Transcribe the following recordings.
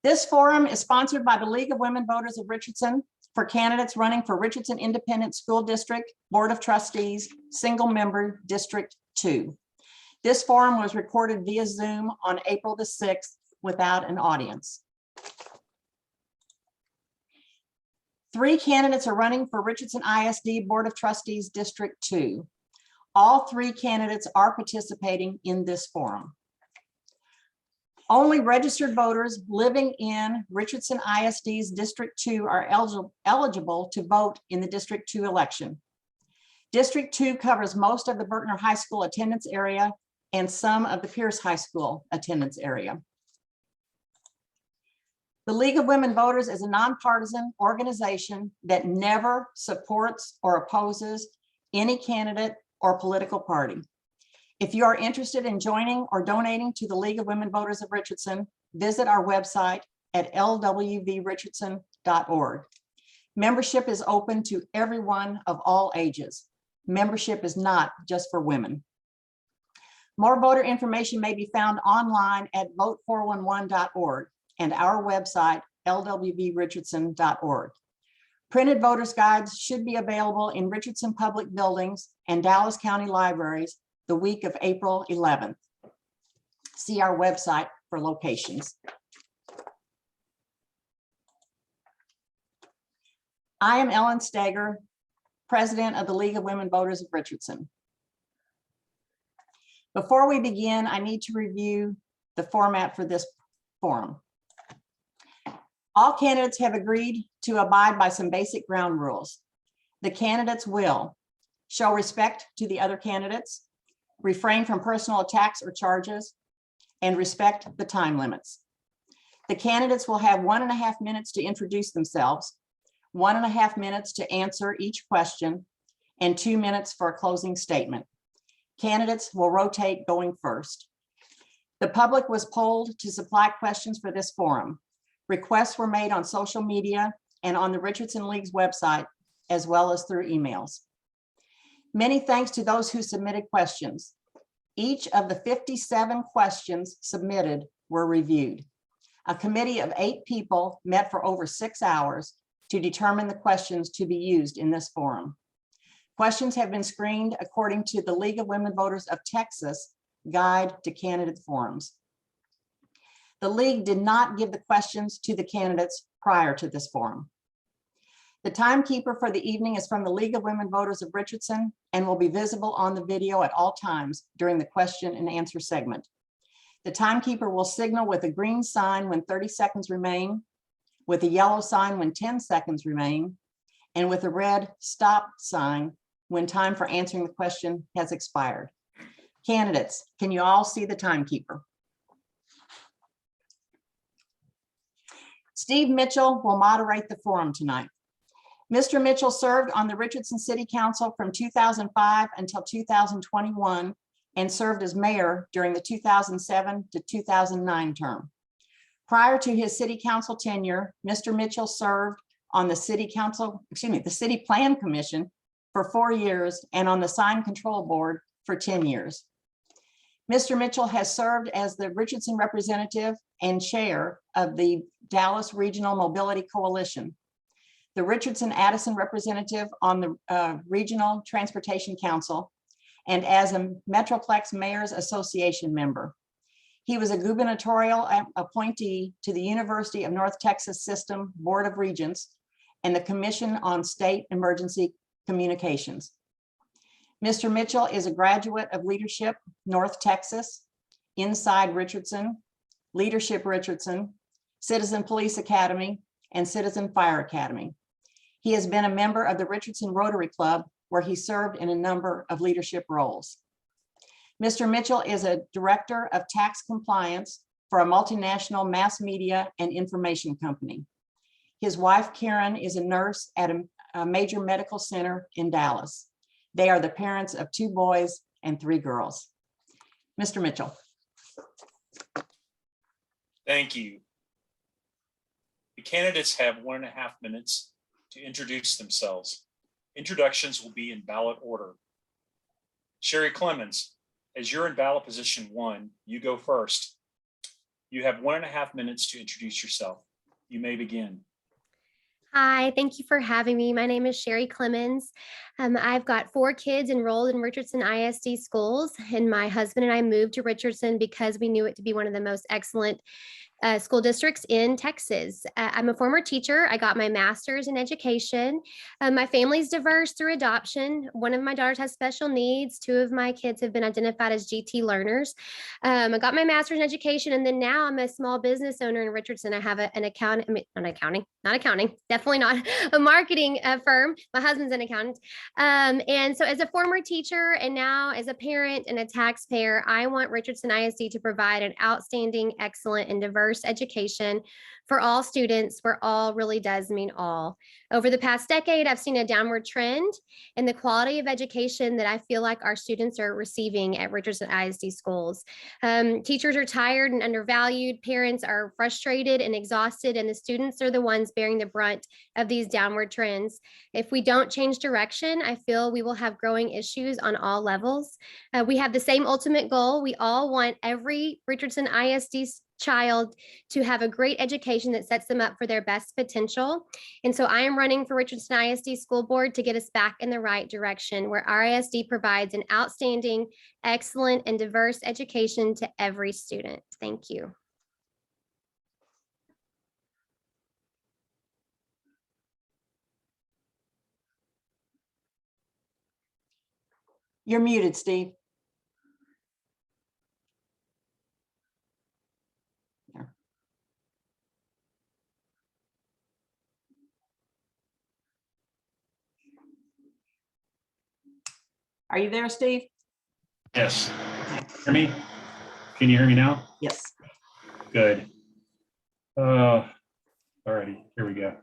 This forum is sponsored by the League of Women Voters of Richardson for candidates running for Richardson Independent School District Board of Trustees, Single Member District 2. This forum was recorded via Zoom on April the 6th without an audience. 3 candidates are running for Richardson ISD Board of Trustees District 2. All 3 candidates are participating in this forum. Only registered voters living in Richardson ISD's District 2 are eligible to vote in the District 2 election. District 2 covers most of the Berkner High School attendance area and some of the Pierce High School attendance area. The League of Women Voters is a nonpartisan organization that never supports or opposes any candidate or political party. If you are interested in joining or donating to the League of Women Voters of Richardson, visit our website at lwvrichardson.org. Membership is open to everyone of all ages. Membership is not just for women. More voter information may be found online at vote411.org and our website, lwvrichardson.org. Printed voters guides should be available in Richardson public buildings and Dallas County libraries the week of April 11th. See our website for locations. I am Ellen Steger, President of the League of Women Voters of Richardson. Before we begin, I need to review the format for this forum. All candidates have agreed to abide by some basic ground rules. The candidates will show respect to the other candidates, refrain from personal attacks or charges, and respect the time limits. The candidates will have 1.5 minutes to introduce themselves, 1.5 minutes to answer each question, and 2 minutes for a closing statement. Candidates will rotate going first. The public was polled to supply questions for this forum. Requests were made on social media and on the Richardson League's website, as well as through emails. Many thanks to those who submitted questions. Each of the 57 questions submitted were reviewed. A committee of 8 people met for over 6 hours to determine the questions to be used in this forum. Questions have been screened according to the League of Women Voters of Texas Guide to Candidate Forums. The League did not give the questions to the candidates prior to this forum. The timekeeper for the evening is from the League of Women Voters of Richardson and will be visible on the video at all times during the question and answer segment. The timekeeper will signal with a green sign when 30 seconds remain, with a yellow sign when 10 seconds remain, and with a red stop sign when time for answering the question has expired. Candidates, can you all see the timekeeper? Steve Mitchell will moderate the forum tonight. Mr. Mitchell served on the Richardson City Council from 2005 until 2021 and served as mayor during the 2007 to 2009 term. Prior to his city council tenure, Mr. Mitchell served on the city plan commission for 4 years and on the sign control board for 10 years. Mr. Mitchell has served as the Richardson representative and chair of the Dallas Regional Mobility Coalition, the Richardson Addison representative on the Regional Transportation Council, and as a Metroplex Mayors Association member. He was a gubernatorial appointee to the University of North Texas System Board of Regents and the Commission on State Emergency Communications. Mr. Mitchell is a graduate of Leadership North Texas, Inside Richardson, Leadership Richardson, Citizen Police Academy, and Citizen Fire Academy. He has been a member of the Richardson Rotary Club, where he served in a number of leadership roles. Mr. Mitchell is a director of tax compliance for a multinational mass media and information company. His wife, Karen, is a nurse at a major medical center in Dallas. They are the parents of 2 boys and 3 girls. Mr. Mitchell. Thank you. The candidates have 1.5 minutes to introduce themselves. Introductions will be in ballot order. Sherry Clemens, as you're in ballot position 1, you go first. You have 1.5 minutes to introduce yourself. You may begin. Hi, thank you for having me. My name is Sherry Clemens. I've got 4 kids enrolled in Richardson ISD schools, and my husband and I moved to Richardson because we knew it to be one of the most excellent school districts in Texas. I'm a former teacher. I got my master's in education. My family's diverse through adoption. One of my daughters has special needs. 2 of my kids have been identified as GT learners. I got my master's in education, and then now I'm a small business owner in Richardson. I have an account, not accounting, definitely not a marketing firm. My husband's an accountant. And so as a former teacher and now as a parent and a taxpayer, I want Richardson ISD to provide an outstanding, excellent, and diverse education for all students, where all really does mean all. Over the past decade, I've seen a downward trend in the quality of education that I feel like our students are receiving at Richardson ISD schools. Teachers are tired and undervalued, parents are frustrated and exhausted, and the students are the ones bearing the brunt of these downward trends. If we don't change direction, I feel we will have growing issues on all levels. We have the same ultimate goal. We all want every Richardson ISD child to have a great education that sets them up for their best potential. And so I am running for Richardson ISD School Board to get us back in the right direction, where RISD provides an outstanding, excellent, and diverse education to every student. Thank you. You're muted, Steve. Are you there, Steve? Yes. Hear me? Can you hear me now? Yes. Good. Alrighty, here we go.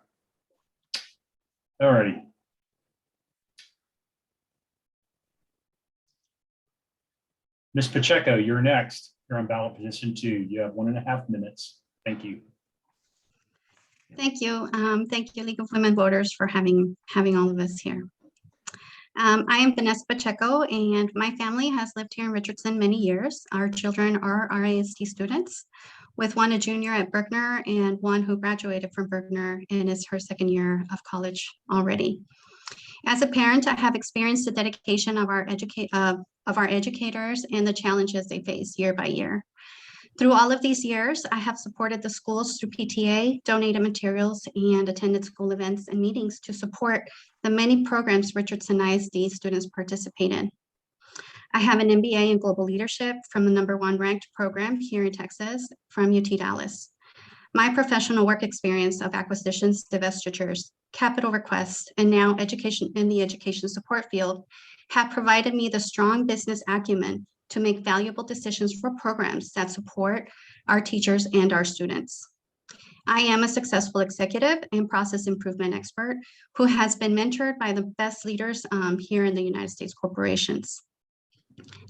Alrighty. Ms. Pacheco, you're next. You're on ballot position 2. You have 1.5 minutes. Thank you. Thank you. Thank you, League of Women Voters, for having all of us here. I am Vanessa Pacheco, and my family has lived here in Richardson many years. Our children are RISD students, with one a junior at Berkner and one who graduated from Berkner and is her second year of college already. As a parent, I have experienced the dedication of our educators and the challenges they face year by year. Through all of these years, I have supported the schools through PTA, donated materials, and attended school events and meetings to support the many programs Richardson ISD students participate in. I have an MBA in Global Leadership from the #1 ranked program here in Texas from UT Dallas. My professional work experience of acquisitions, divestitures, capital requests, and now education in the education support field have provided me the strong business acumen to make valuable decisions for programs that support our teachers and our students. I am a successful executive and process improvement expert who has been mentored by the best leaders here in the United States corporations.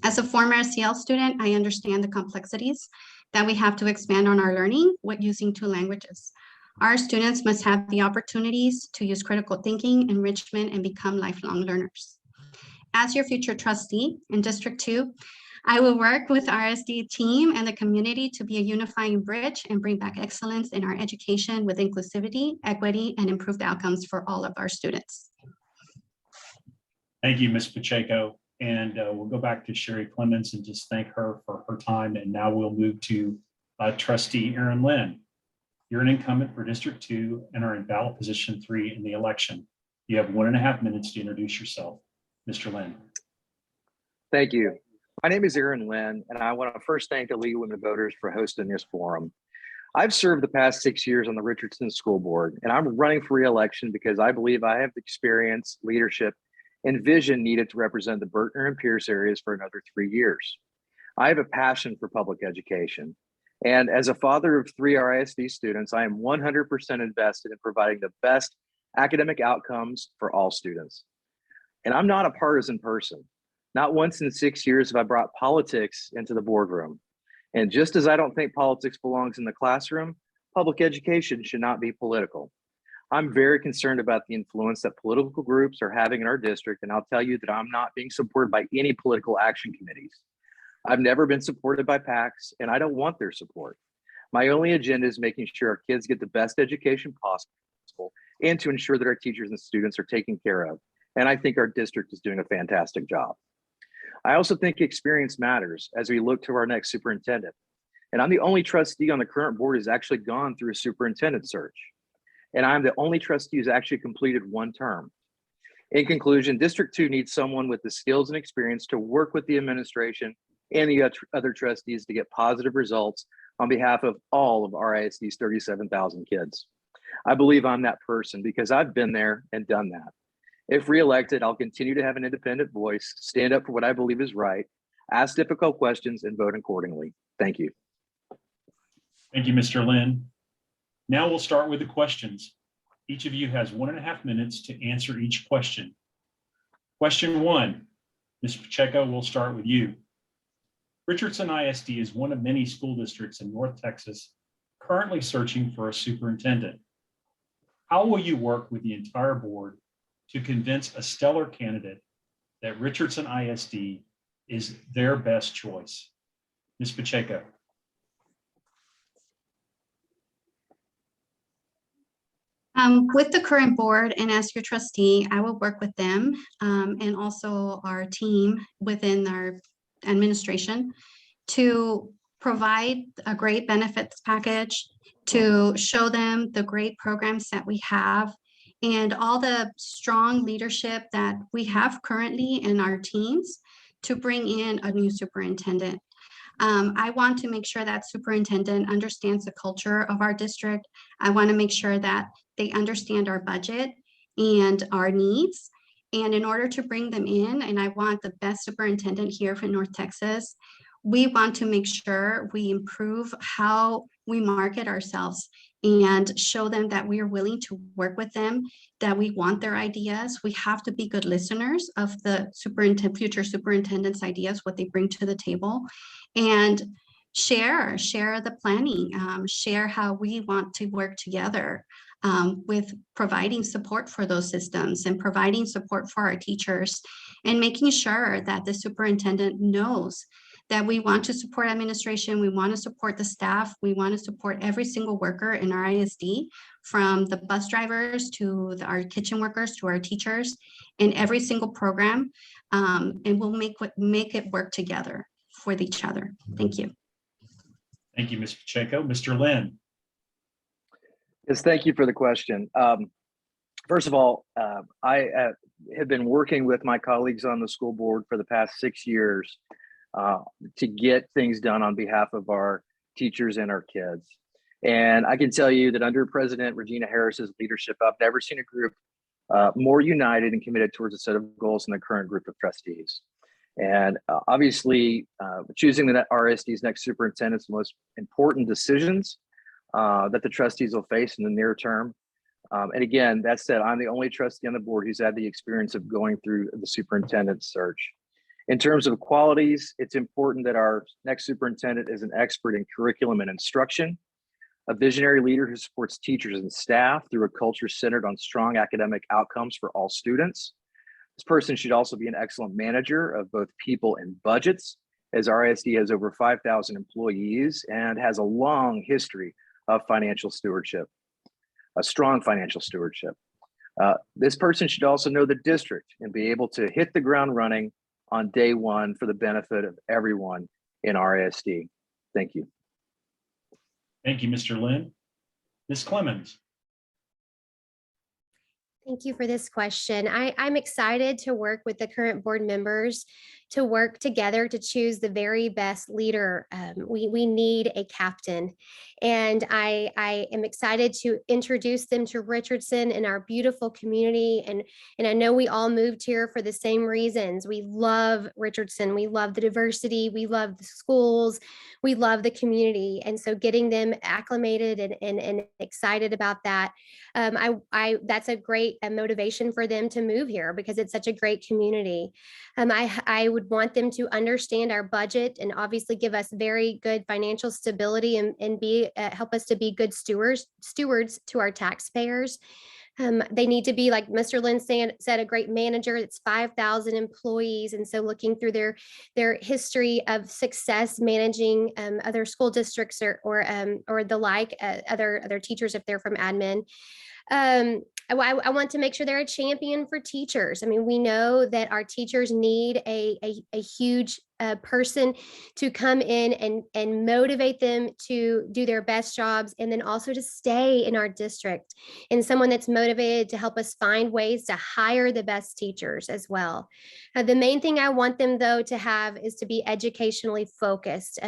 As a former SEL student, I understand the complexities that we have to expand on our learning with using 2 languages. Our students must have the opportunities to use critical thinking, enrichment, and become lifelong learners. As your future trustee in District 2, I will work with RISD team and the community to be a unifying bridge and bring back excellence in our education with inclusivity, equity, and improved outcomes for all of our students. Thank you, Ms. Pacheco. And we'll go back to Sherry Clemens and just thank her for her time. And now we'll move to Trustee Aaron Lynn. You're an incumbent for District 2 and are in ballot position 3 in the election. You have 1.5 minutes to introduce yourself. Mr. Lynn. Thank you. My name is Aaron Lynn, and I want to first thank the League of Women Voters for hosting this forum. I've served the past 6 years on the Richardson School Board, and I'm running for re-election because I believe I have the experience, leadership, and vision needed to represent the Berkner and Pierce areas for another 3 years. I have a passion for public education, and as a father of 3 RISD students, I am 100% invested in providing the best academic outcomes for all students. And I'm not a partisan person. Not once in 6 years have I brought politics into the boardroom. And just as I don't think politics belongs in the classroom, public education should not be political. I'm very concerned about the influence that political groups are having in our district, and I'll tell you that I'm not being supported by any political action committees. I've never been supported by PACs, and I don't want their support. My only agenda is making sure our kids get the best education possible and to ensure that our teachers and students are taken care of. And I think our district is doing a fantastic job. I also think experience matters as we look to our next superintendent. And I'm the only trustee on the current board who's actually gone through a superintendent search. And I'm the only trustee who's actually completed one term. In conclusion, District 2 needs someone with the skills and experience to work with the administration and the other trustees to get positive results on behalf of all of RISD's 37,000 kids. I believe I'm that person because I've been there and done that. If reelected, I'll continue to have an independent voice, stand up for what I believe is right, ask difficult questions, and vote accordingly. Thank you. Thank you, Mr. Lynn. Now we'll start with the questions. Each of you has 1.5 minutes to answer each question. Question 1, Ms. Pacheco, we'll start with you. Richardson ISD is one of many school districts in North Texas currently searching for a superintendent. How will you work with the entire board to convince a stellar candidate that Richardson ISD is their best choice? Ms. Pacheco. With the current board and as your trustee, I will work with them and also our team within our administration to provide a great benefits package, to show them the great programs that we have and all the strong leadership that we have currently in our teams to bring in a new superintendent. I want to make sure that superintendent understands the culture of our district. I want to make sure that they understand our budget and our needs. And in order to bring them in, and I want the best superintendent here for North Texas, we want to make sure we improve how we market ourselves and show them that we are willing to work with them, that we want their ideas. We have to be good listeners of the future superintendent's ideas, what they bring to the table, and share the planning, share how we want to work together with providing support for those systems and providing support for our teachers and making sure that the superintendent knows that we want to support administration, we want to support the staff, we want to support every single worker in our ISD, from the bus drivers to our kitchen workers to our teachers in every single program, and we'll make it work together for each other. Thank you. Thank you, Ms. Pacheco. Mr. Lynn. Yes, thank you for the question. First of all, I have been working with my colleagues on the school board for the past 6 years to get things done on behalf of our teachers and our kids. And I can tell you that under President Regina Harris's leadership, I've never seen a group more united and committed towards a set of goals than the current group of trustees. And obviously, choosing the RISD's next superintendent is the most important decisions that the trustees will face in the near term. And again, that said, I'm the only trustee on the board who's had the experience of going through the superintendent search. In terms of qualities, it's important that our next superintendent is an expert in curriculum and instruction, a visionary leader who supports teachers and staff through a culture centered on strong academic outcomes for all students. This person should also be an excellent manager of both people and budgets, as RISD has over 5,000 employees and has a long history of financial stewardship, a strong financial stewardship. This person should also know the district and be able to hit the ground running on day one for the benefit of everyone in RISD. Thank you. Thank you, Mr. Lynn. Ms. Clemens. Thank you for this question. I'm excited to work with the current board members to work together to choose the very best leader. We need a captain, and I am excited to introduce them to Richardson and our beautiful community. And I know we all moved here for the same reasons. We love Richardson. We love the diversity. We love the schools. We love the community. And so getting them acclimated and excited about that, that's a great motivation for them to move here because it's such a great community. I would want them to understand our budget and obviously give us very good financial stability and be help us to be good stewards to our taxpayers. They need to be, like Mr. Lynn said, a great manager. It's 5,000 employees. And so looking through their history of success managing other school districts or the like, other teachers if they're from admin. I want to make sure they're a champion for teachers. I mean, we know that our teachers need a huge person to come in and motivate them to do their best jobs, and then also to stay in our district, and someone that's motivated to help us find ways to hire the best teachers as well. The main thing I want them, though, to have is to be educationally focused.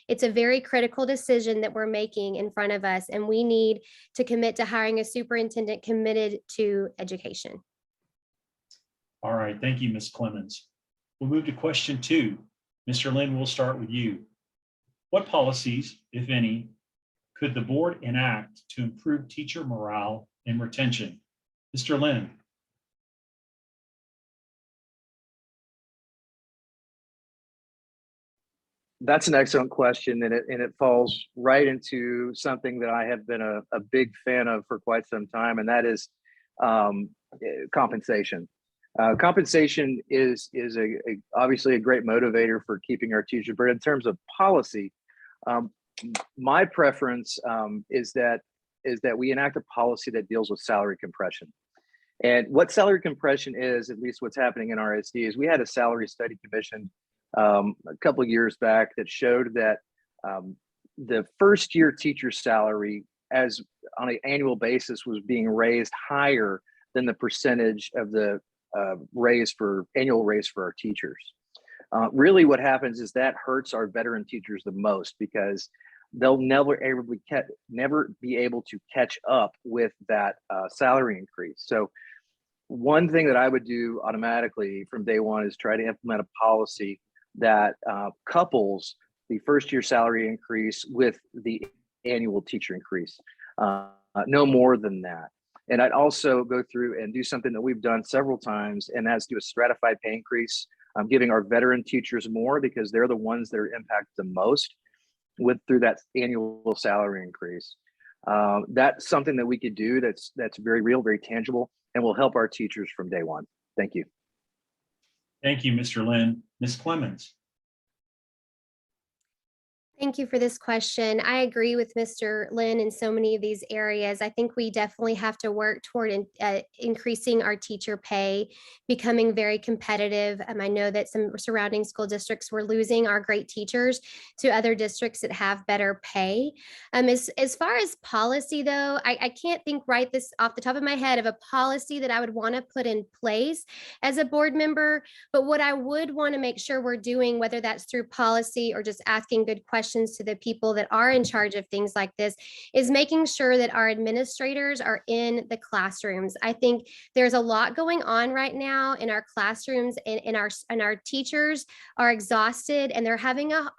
It's a very critical decision that we're making in front of us, and we need to commit to hiring a superintendent committed to education. All right, thank you, Ms. Clemens. We'll move to question 2. Mr. Lynn, we'll start with you. What policies, if any, could the board enact to improve teacher morale and retention? Mr. Lynn. That's an excellent question, and it falls right into something that I have been a big fan of for quite some time, and that is compensation. Compensation is obviously a great motivator for keeping our teachers, but in terms of policy, my preference is that we enact a policy that deals with salary compression. And what salary compression is, at least what's happening in RISD, is we had a salary study commission a couple of years back that showed that the first year teacher salary as on an annual basis was being raised higher than the percentage of the annual raise for our teachers. Really what happens is that hurts our veteran teachers the most, because they'll never be able to catch up with that salary increase. So one thing that I would do automatically from day one is try to implement a policy that couples the first year salary increase with the annual teacher increase, no more than that. And I'd also go through and do something that we've done several times, and that's do a stratified pay increase. I'm giving our veteran teachers more because they're the ones that are impacted the most through that annual salary increase. That's something that we could do that's very real, very tangible, and will help our teachers from day one. Thank you. Thank you, Mr. Lynn. Ms. Clemens. Thank you for this question. I agree with Mr. Lynn in so many of these areas. I think we definitely have to work toward increasing our teacher pay, becoming very competitive. I know that some surrounding school districts were losing our great teachers to other districts that have better pay. As far as policy, though, I can't think right this off the top of my head of a policy that I would want to put in place as a board member. But what I would want to make sure we're doing, whether that's through policy or just asking good questions to the people that are in charge of things like this, is making sure that our administrators are in the classrooms. I think there's a lot going on right now in our classrooms, and our teachers are exhausted, and they're having a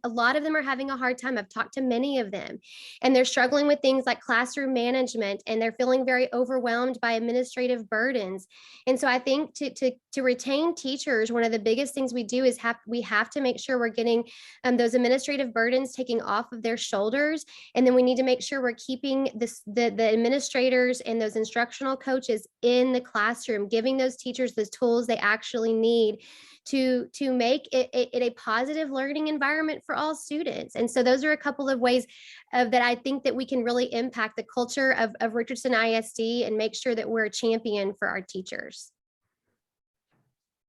lot of them are having a hard time. I've talked to many of them, and they're struggling with things like classroom management, and they're feeling very overwhelmed by administrative burdens. And so I think to retain teachers, one of the biggest things we do is we have to make sure we're getting those administrative burdens taking off of their shoulders. And then we need to make sure we're keeping the administrators and those instructional coaches in the classroom, giving those teachers the tools they actually need to make it a positive learning environment for all students. And so those are a couple of ways that I think that we can really impact the culture of Richardson ISD and make sure that we're a champion for our teachers.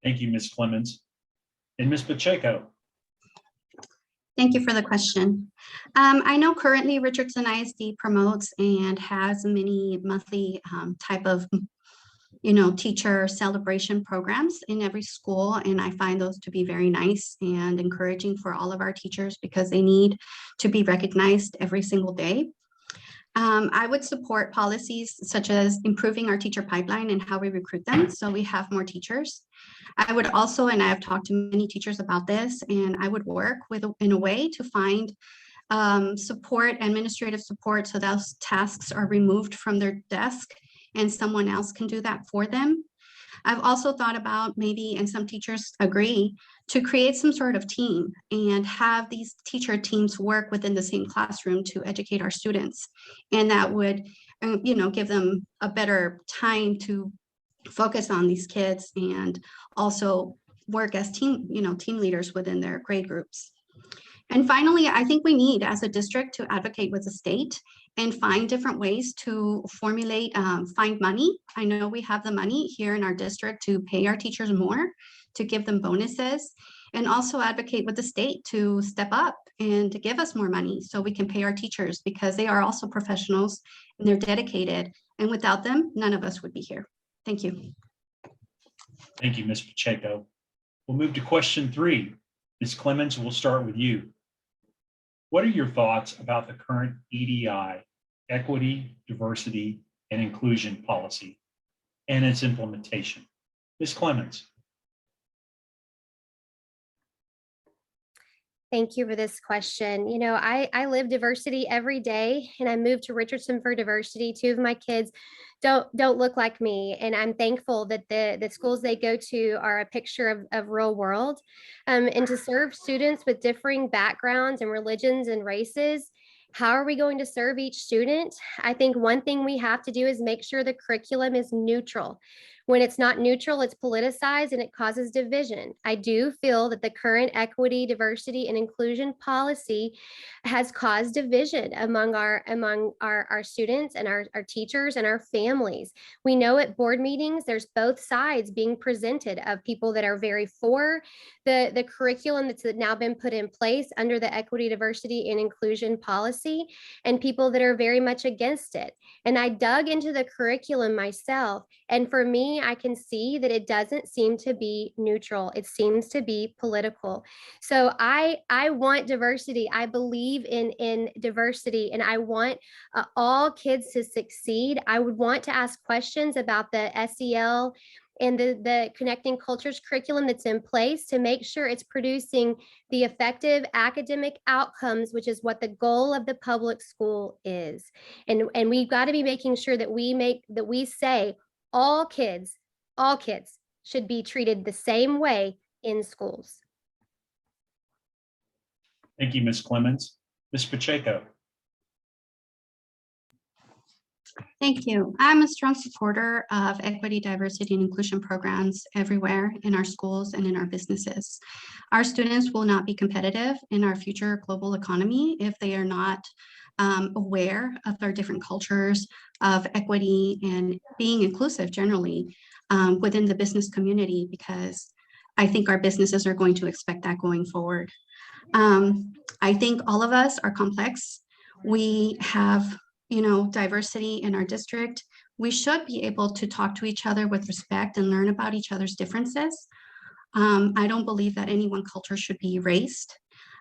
Thank you, Ms. Clemens. And Ms. Pacheco. Thank you for the question. I know currently Richardson ISD promotes and has many monthly type of teacher celebration programs in every school. And I find those to be very nice and encouraging for all of our teachers, because they need to be recognized every single day. I would support policies such as improving our teacher pipeline and how we recruit them so we have more teachers. I would also, and I have talked to many teachers about this, and I would work in a way to find administrative support, so those tasks are removed from their desk and someone else can do that for them. I've also thought about maybe, and some teachers agree, to create some sort of team and have these teacher teams work within the same classroom to educate our students. And that would, give them a better time to focus on these kids and also work as team leaders within their grade groups. And finally, I think we need, as a district, to advocate with the state and find different ways to formulate, find money. I know we have the money here in our district to pay our teachers more, to give them bonuses, and also advocate with the state to step up and to give us more money so we can pay our teachers, because they are also professionals and they're dedicated. And without them, none of us would be here. Thank you. Thank you, Ms. Pacheco. We'll move to question 3. Ms. Clemens, we'll start with you. What are your thoughts about the current EDI, equity, diversity, and inclusion policy and its implementation? Ms. Clemens. Thank you for this question. I live diversity every day, and I moved to Richardson for diversity. 2 of my kids don't look like me, and I'm thankful that the schools they go to are a picture of real world. And to serve students with differing backgrounds and religions and races, how are we going to serve each student? I think one thing we have to do is make sure the curriculum is neutral. When it's not neutral, it's politicized and it causes division. I do feel that the current equity, diversity, and inclusion policy has caused division among our students and our teachers and our families. We know at board meetings, there's both sides being presented, of people that are very for the curriculum that's now been put in place under the equity, diversity, and inclusion policy, and people that are very much against it. And I dug into the curriculum myself, and for me, I can see that it doesn't seem to be neutral. It seems to be political. So I want diversity. I believe in diversity, and I want all kids to succeed. I would want to ask questions about the SEL and the Connecting Cultures curriculum that's in place to make sure it's producing the effective academic outcomes, which is what the goal of the public school is. And we've got to be making sure that we say all kids should be treated the same way in schools. Thank you, Ms. Clemens. Ms. Pacheco. Thank you. I'm a strong supporter of equity, diversity, and inclusion programs everywhere in our schools and in our businesses. Our students will not be competitive in our future global economy if they are not aware of our different cultures, of equity, and being inclusive generally within the business community, because I think our businesses are going to expect that going forward. I think all of us are complex. We have diversity in our district. We should be able to talk to each other with respect and learn about each other's differences. I don't believe that any one culture should be erased,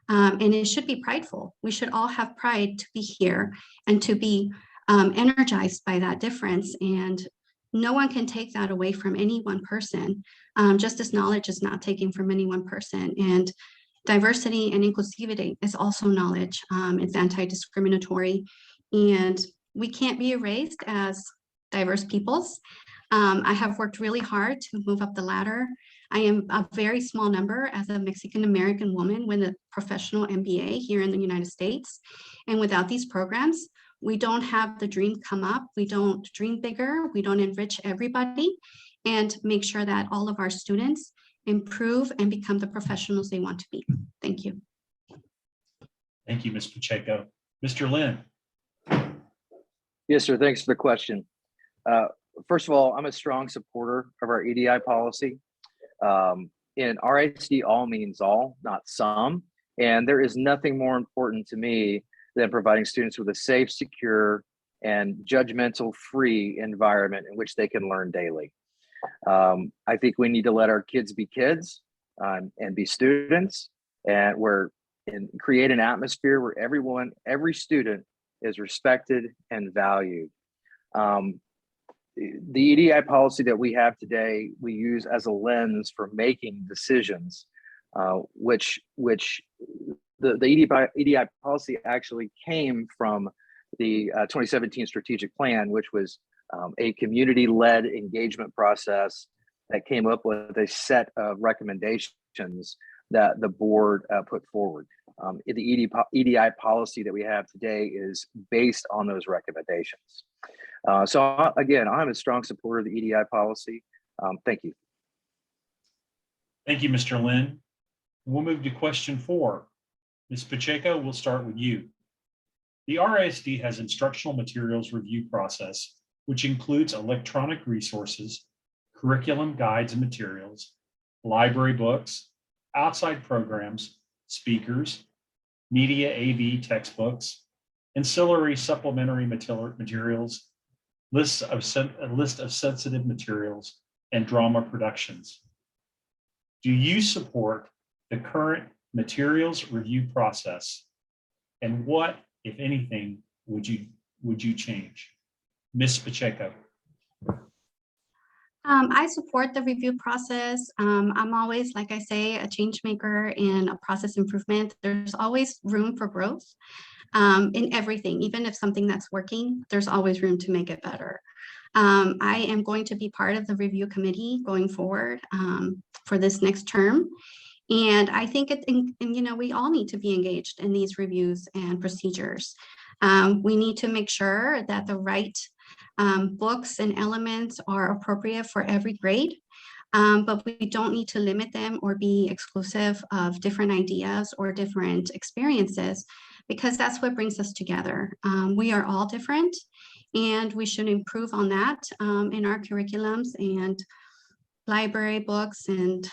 and it should be prideful. We should all have pride to be here and to be energized by that difference. And no one can take that away from any one person, just as knowledge is not taken from any one person. And diversity and inclusivity is also knowledge. It's anti-discriminatory. And we can't be erased as diverse peoples. I have worked really hard to move up the ladder. I am a very small number as a Mexican-American woman with a professional MBA here in the United States. And without these programs, we don't have the dream come up. We don't dream bigger. We don't enrich everybody and make sure that all of our students improve and become the professionals they want to be. Thank you. Thank you, Ms. Pacheco. Mr. Lynn. Yes, sir. Thanks for the question. First of all, I'm a strong supporter of our EDI policy. And RISD all means all, not some. And there is nothing more important to me than providing students with a safe, secure, and judgmental-free environment in which they can learn daily. I think we need to let our kids be kids and be students, and create an atmosphere where every student is respected and valued. The EDI policy that we have today, we use as a lens for making decisions, which the EDI policy actually came from the 2017 strategic plan, which was a community-led engagement process that came up with a set of recommendations that the board put forward. The EDI policy that we have today is based on those recommendations. Again, I'm a strong supporter of the EDI policy. Thank you. Thank you, Mr. Lynn. We'll move to question 4. Ms. Pacheco, we'll start with you. The RISD has instructional materials review process, which includes electronic resources, curriculum guides and materials, library books, outside programs, speakers, media AV textbooks, ancillary supplementary materials, a list of sensitive materials, and drama productions. Do you support the current materials review process? And what, if anything, would you change? Ms. Pacheco. I support the review process. I'm always, like I say, a change maker and a process improvement. There's always room for growth in everything. Even if something that's working, there's always room to make it better. I am going to be part of the review committee going forward for this next term. And I think we all need to be engaged in these reviews and procedures. We need to make sure that the right books and elements are appropriate for every grade, but we don't need to limit them or be exclusive of different ideas or different experiences, because that's what brings us together. We are all different, and we should improve on that in our curriculums and library books and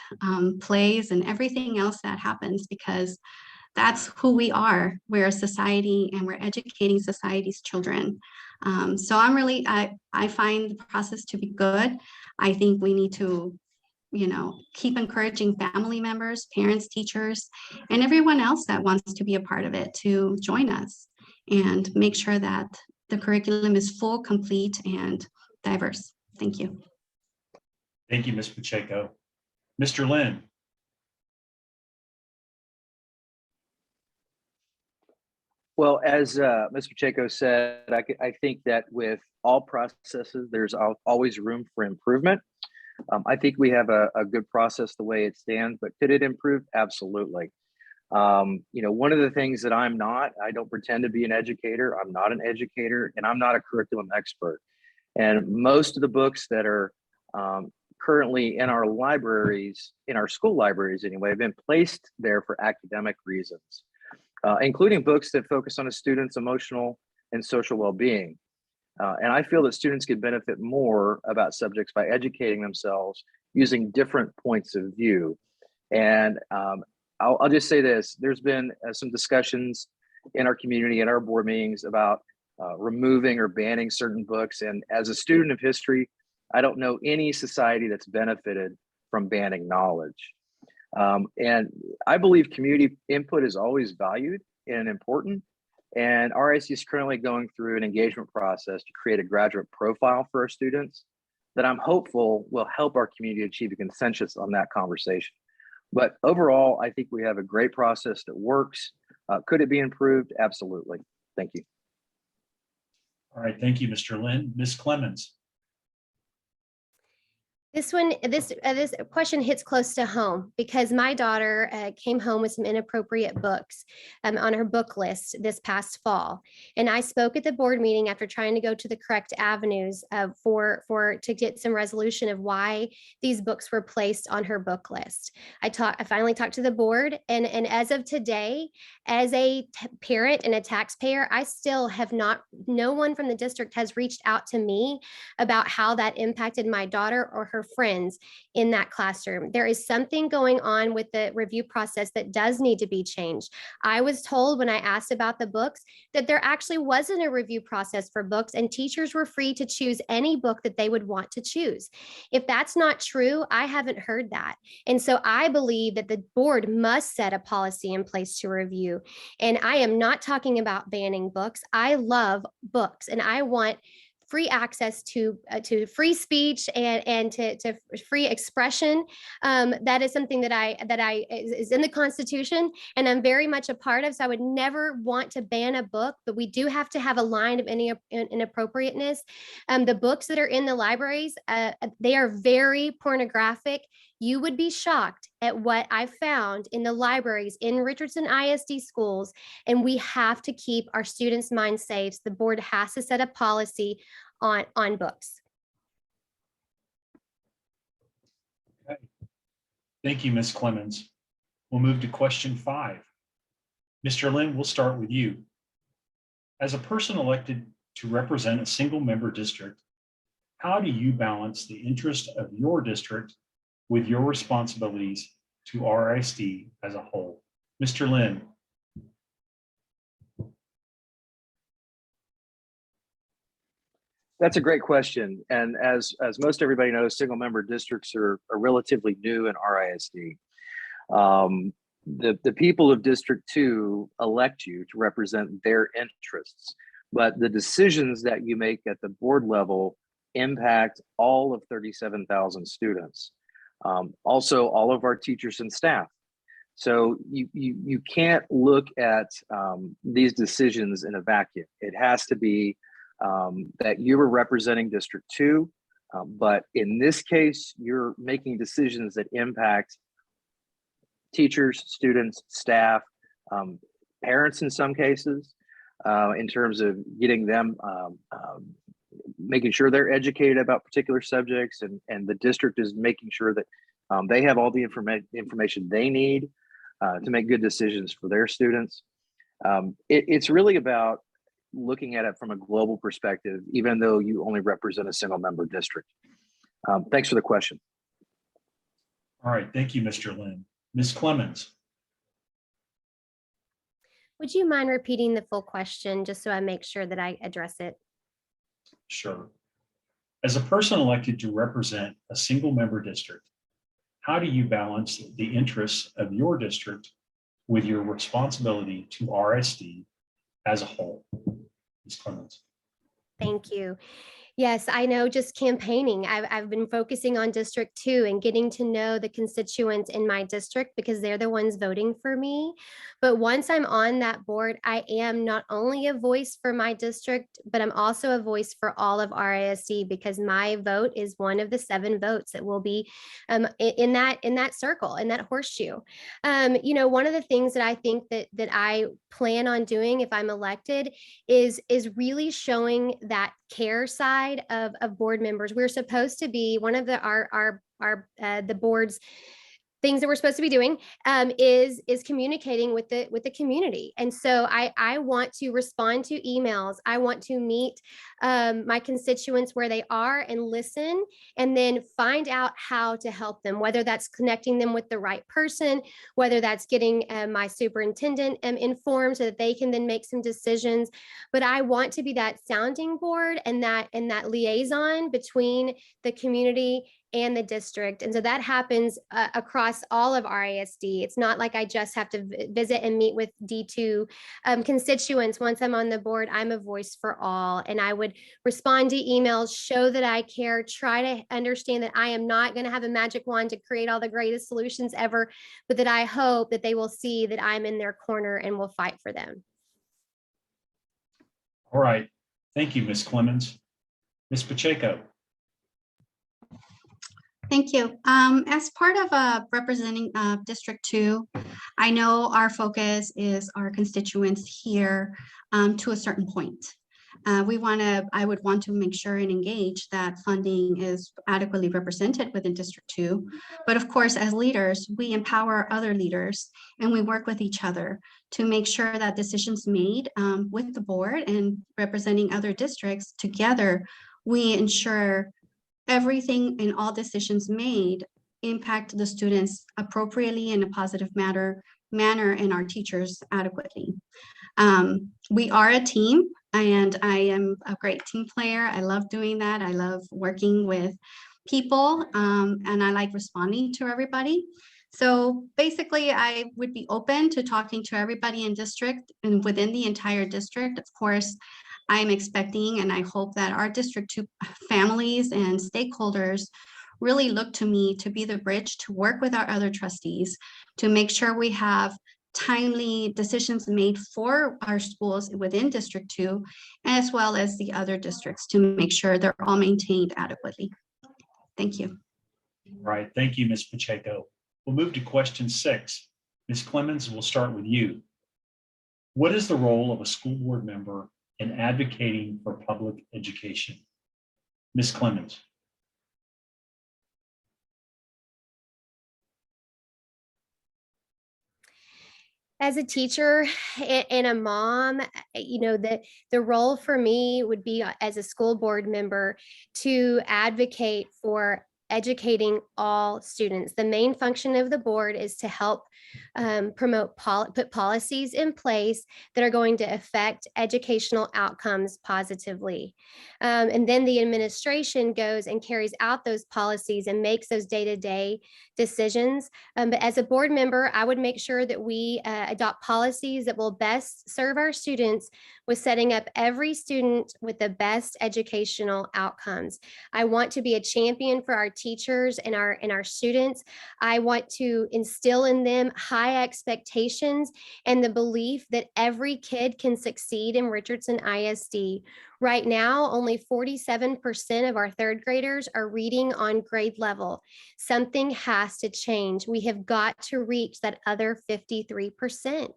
plays and everything else that happens, because that's who we are. We're a society and we're educating society's children. So I find the process to be good. I think we need to, keep encouraging family members, parents, teachers, and everyone else that wants to be a part of it to join us and make sure that the curriculum is full, complete, and diverse. Thank you. Thank you, Ms. Pacheco. Mr. Lynn. Well, as Ms. Pacheco said, I think that with all processes, there's always room for improvement. I think we have a good process the way it stands, but could it improve? Absolutely. One of the things that I don't pretend to be an educator. I'm not an educator, and I'm not a curriculum expert. And most of the books that are currently in our libraries, in our school libraries anyway, have been placed there for academic reasons. Including books that focus on a student's emotional and social well-being. And I feel that students could benefit more about subjects by educating themselves using different points of view. And I'll just say this, there's been some discussions in our community, in our board meetings about removing or banning certain books. And as a student of history, I don't know any society that's benefited from banning knowledge. And I believe community input is always valued and important. And RISD is currently going through an engagement process to create a graduate profile for our students that I'm hopeful will help our community achieve a consensus on that conversation. But overall, I think we have a great process that works. Could it be improved? Absolutely. Thank you. All right, thank you, Mr. Lynn. Ms. Clemens. This question hits close to home because my daughter came home with some inappropriate books on her book list this past fall. And I spoke at the board meeting after trying to go to the correct avenues to get some resolution of why these books were placed on her book list. I finally talked to the board, and as of today, as a parent and a taxpayer, I still have no one from the district has reached out to me about how that impacted my daughter or her friends in that classroom. There is something going on with the review process that does need to be changed. I was told when I asked about the books that there actually wasn't a review process for books, and teachers were free to choose any book that they would want to choose. If that's not true, I haven't heard that. And so I believe that the board must set a policy in place to review. And I am not talking about banning books. I love books, and I want free access to free speech and to free expression. That is something that is in the Constitution, and I'm very much a part of. So I would never want to ban a book, but we do have to have a line of any inappropriateness. The books that are in the libraries, they are very pornographic. You would be shocked at what I found in the libraries in Richardson ISD schools, and we have to keep our students' minds safe. The board has to set a policy on books. Okay. Thank you, Ms. Clemens. We'll move to question 5. Mr. Lynn, we'll start with you. As a person elected to represent a single member district, how do you balance the interest of your district with your responsibilities to RISD as a whole? Mr. Lynn. That's a great question. And as most everybody knows, single member districts are relatively new in RISD. The people of District 2 elect you to represent their interests, but the decisions that you make at the board level impact all of 37,000 students. Also, all of our teachers and staff. So you can't look at these decisions in a vacuum. It has to be that you are representing District 2, but in this case, you're making decisions that impact teachers, students, staff, parents in some cases, in terms of getting them, making sure they're educated about particular subjects, and the district is making sure that they have all the information they need to make good decisions for their students. It's really about looking at it from a global perspective, even though you only represent a single member district. Thanks for the question. All right, thank you, Mr. Lynn. Ms. Clemens. Would you mind repeating the full question just so I make sure that I address it? Sure. As a person elected to represent a single member district, how do you balance the interests of your district with your responsibility to RISD as a whole? Ms. Clemens. Thank you. Yes, I know, just campaigning. I've been focusing on District 2 and getting to know the constituents in my district because they're the ones voting for me. But once I'm on that board, I am not only a voice for my district, but I'm also a voice for all of RISD because my vote is one of the 7 votes that will be in that circle, in that horseshoe. You know, one of the things that I think that I plan on doing if I'm elected is really showing that care side of board members. We're supposed to be one of the board's things that we're supposed to be doing is communicating with the community. And so I want to respond to emails. I want to meet my constituents where they are and listen, and then find out how to help them, whether that's connecting them with the right person, whether that's getting my superintendent informed so that they can then make some decisions. But I want to be that sounding board and that liaison between the community and the district. And so that happens across all of RISD. It's not like I just have to visit and meet with D2 constituents. Once I'm on the board, I'm a voice for all. And I would respond to emails, show that I care, try to understand that I am not going to have a magic wand to create all the greatest solutions ever, but that I hope that they will see that I'm in their corner and will fight for them. All right. Thank you, Ms. Clemens. Ms. Pacheco. Thank you. As part of representing District 2, I know our focus is our constituents here to a certain point. I would want to make sure and engage that funding is adequately represented within District 2. But of course, as leaders, we empower other leaders and we work with each other to make sure that decisions made with the board and representing other districts together, we ensure everything and all decisions made impact the students appropriately in a positive manner and our teachers adequately. We are a team, and I am a great team player. I love doing that. I love working with people, and I like responding to everybody. So basically, I would be open to talking to everybody in district and within the entire district. Of course, I'm expecting, and I hope that our District 2 families and stakeholders really look to me to be the bridge to work with our other trustees to make sure we have timely decisions made for our schools within District 2, as well as the other districts, to make sure they're all maintained adequately. Thank you. All right, thank you, Ms. Pacheco. We'll move to question 6. Ms. Clemens, we'll start with you. What is the role of a school board member in advocating for public education? Ms. Clemens. As a teacher and a mom, the role for me would be as a school board member to advocate for educating all students. The main function of the board is to help put policies in place that are going to affect educational outcomes positively. And then the administration goes and carries out those policies and makes those day-to-day decisions. But as a board member, I would make sure that we adopt policies that will best serve our students with setting up every student with the best educational outcomes. I want to be a champion for our teachers and our students. I want to instill in them high expectations and the belief that every kid can succeed in Richardson ISD. Right now, only 47% of our third graders are reading on grade level. Something has to change. We have got to reach that other 53%.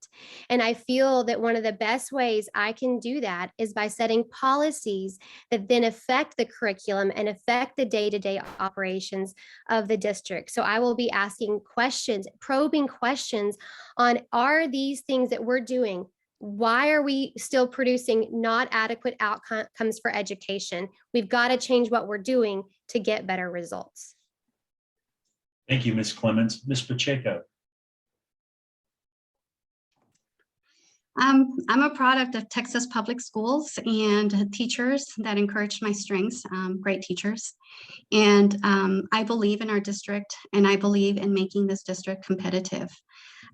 And I feel that one of the best ways I can do that is by setting policies that then affect the curriculum and affect the day-to-day operations of the district. So I will be asking questions, probing questions on, are these things that we're doing, why are we still producing not adequate outcomes for education? We've got to change what we're doing to get better results. Thank you, Ms. Clemens. Ms. Pacheco. I'm a product of Texas public schools and teachers that encouraged my strengths, great teachers. And I believe in our district, and I believe in making this district competitive.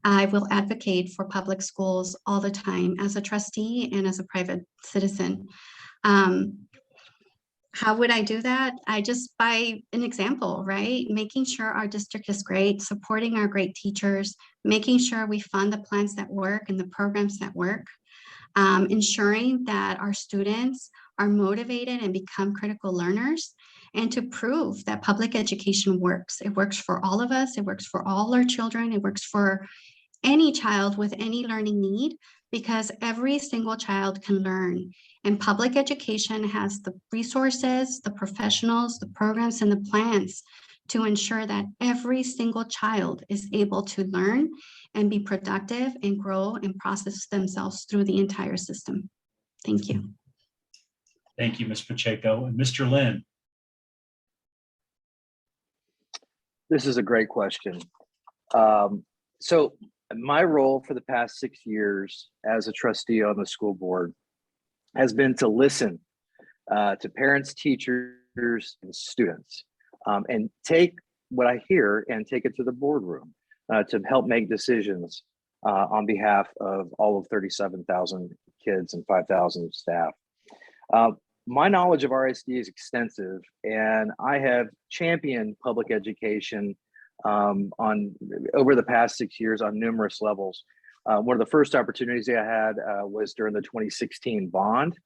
I will advocate for public schools all the time as a trustee and as a private citizen. How would I do that? I just, by an example, right? Making sure our district is great, supporting our great teachers, making sure we fund the plans that work and the programs that work, ensuring that our students are motivated and become critical learners, and to prove that public education works. It works for all of us. It works for all our children. It works for any child with any learning need, because every single child can learn. And public education has the resources, the professionals, the programs, and the plans to ensure that every single child is able to learn and be productive and grow and process themselves through the entire system. Thank you. Thank you, Ms. Pacheco. And Mr. Lynn. This is a great question. So my role for the past 6 years as a trustee on the school board has been to listen to parents, teachers, and students, and take what I hear and take it to the boardroom to help make decisions on behalf of all of 37,000 kids and 5,000 staff. My knowledge of RISD is extensive, and I have championed public education over the past 6 years on numerous levels. One of the first opportunities I had was during the 2016 bond,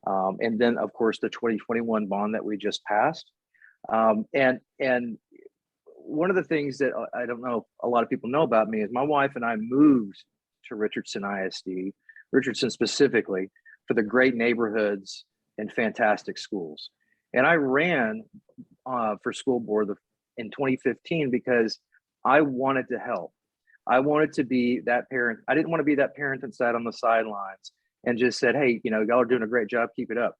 and then of course the 2021 bond that we just passed. And one of the things that I don't know a lot of people know about me is my wife and I moved to Richardson ISD, Richardson specifically, for the great neighborhoods and fantastic schools. And I ran for school board in 2015 because I wanted to help. I wanted to be that parent. I didn't want to be that parent that sat on the sidelines and just said, hey, y'all are doing a great job, keep it up.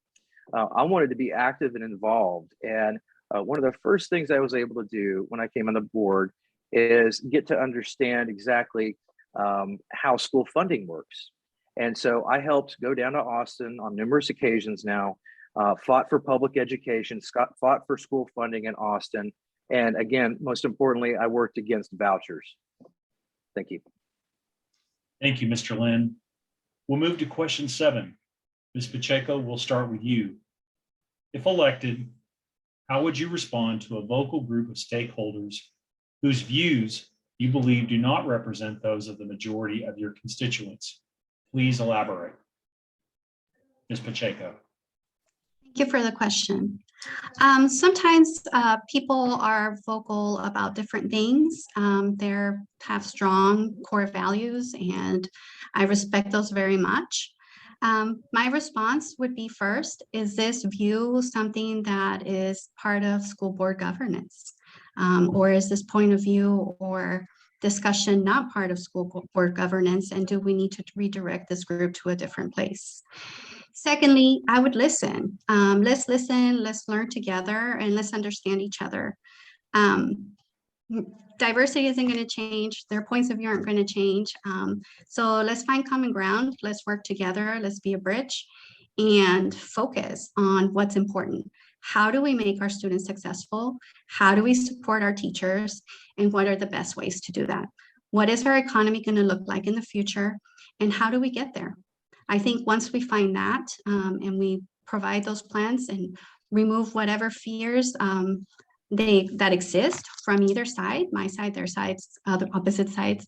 I wanted to be active and involved. And one of the first things I was able to do when I came on the board is get to understand exactly how school funding works. And so I helped go down to Austin on numerous occasions now, fought for public education, fought for school funding in Austin. And again, most importantly, I worked against vouchers. Thank you. Thank you, Mr. Lynn. We'll move to question 7. Ms. Pacheco, we'll start with you. If elected, how would you respond to a vocal group of stakeholders whose views you believe do not represent those of the majority of your constituents? Please elaborate. Ms. Pacheco. Thank you for the question. Sometimes people are vocal about different things. They have strong core values, and I respect those very much. My response would be, first, is this view something that is part of school board governance? Or is this point of view or discussion not part of school board governance? And do we need to redirect this group to a different place? Secondly, I would listen. Let's listen, let's learn together, and let's understand each other. Diversity isn't going to change. Their points of view aren't going to change. So let's find common ground. Let's work together. Let's be a bridge and focus on what's important. How do we make our students successful? How do we support our teachers? And what are the best ways to do that? What is our economy going to look like in the future? And how do we get there? I think once we find that and we provide those plans and remove whatever fears that exist from either side, my side, their sides, the opposite sides,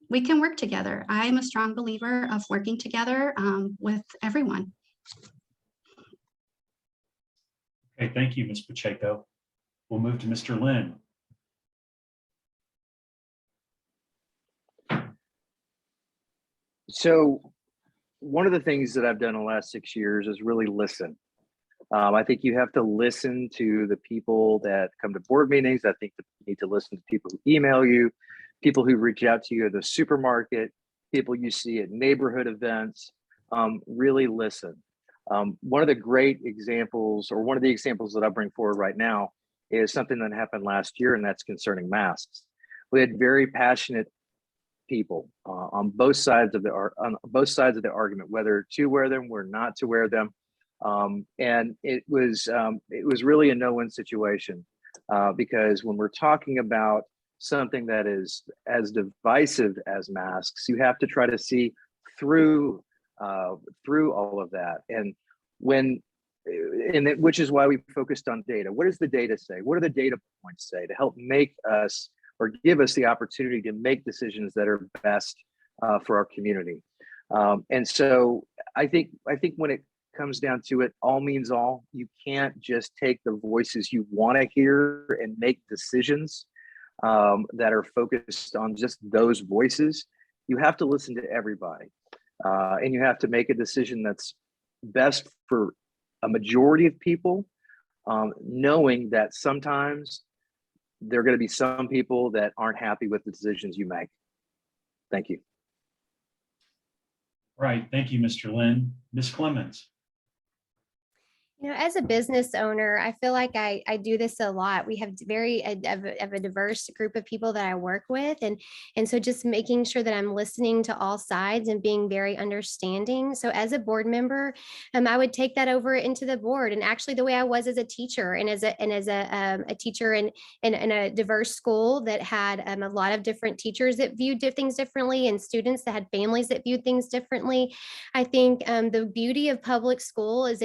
we can work together. I am a strong believer of working together with everyone. Okay, thank you, Ms. Pacheco. We'll move to Mr. Lin. So one of the things that I've done the last 6 years is really listen. I think you have to listen to the people that come to board meetings. I think that you need to listen to people who email you, people who reach out to you at the supermarket, people you see at neighborhood events. Really listen. One of the great examples, or one of the examples that I bring forward right now, is something that happened last year, and that's concerning masks. We had very passionate people on both sides of the argument, whether to wear them or not to wear them, and it was really a no-win situation because when we're talking about something that is as divisive as masks, you have to try to see through all of that, which is why we focused on data. What does the data say? What do the data points say to help make us or give us the opportunity to make decisions that are best for our community? And so I think when it comes down to it, all means all. You can't just take the voices you want to hear and make decisions that are focused on just those voices. You have to listen to everybody, and you have to make a decision that's best for a majority of people, knowing that sometimes there are going to be some people that aren't happy with the decisions you make. Thank you. Right. Thank you, Mr. Lin. Ms. Clemens. You know, as a business owner, I feel like I do this a lot. We have a diverse group of people that I work with. And so just making sure that I'm listening to all sides and being very understanding. So as a board member, I would take that over into the board. And actually the way I was as a teacher and as a teacher in a diverse school that had a lot of different teachers that viewed things differently and students that had families that viewed things differently. I think the beauty of public school is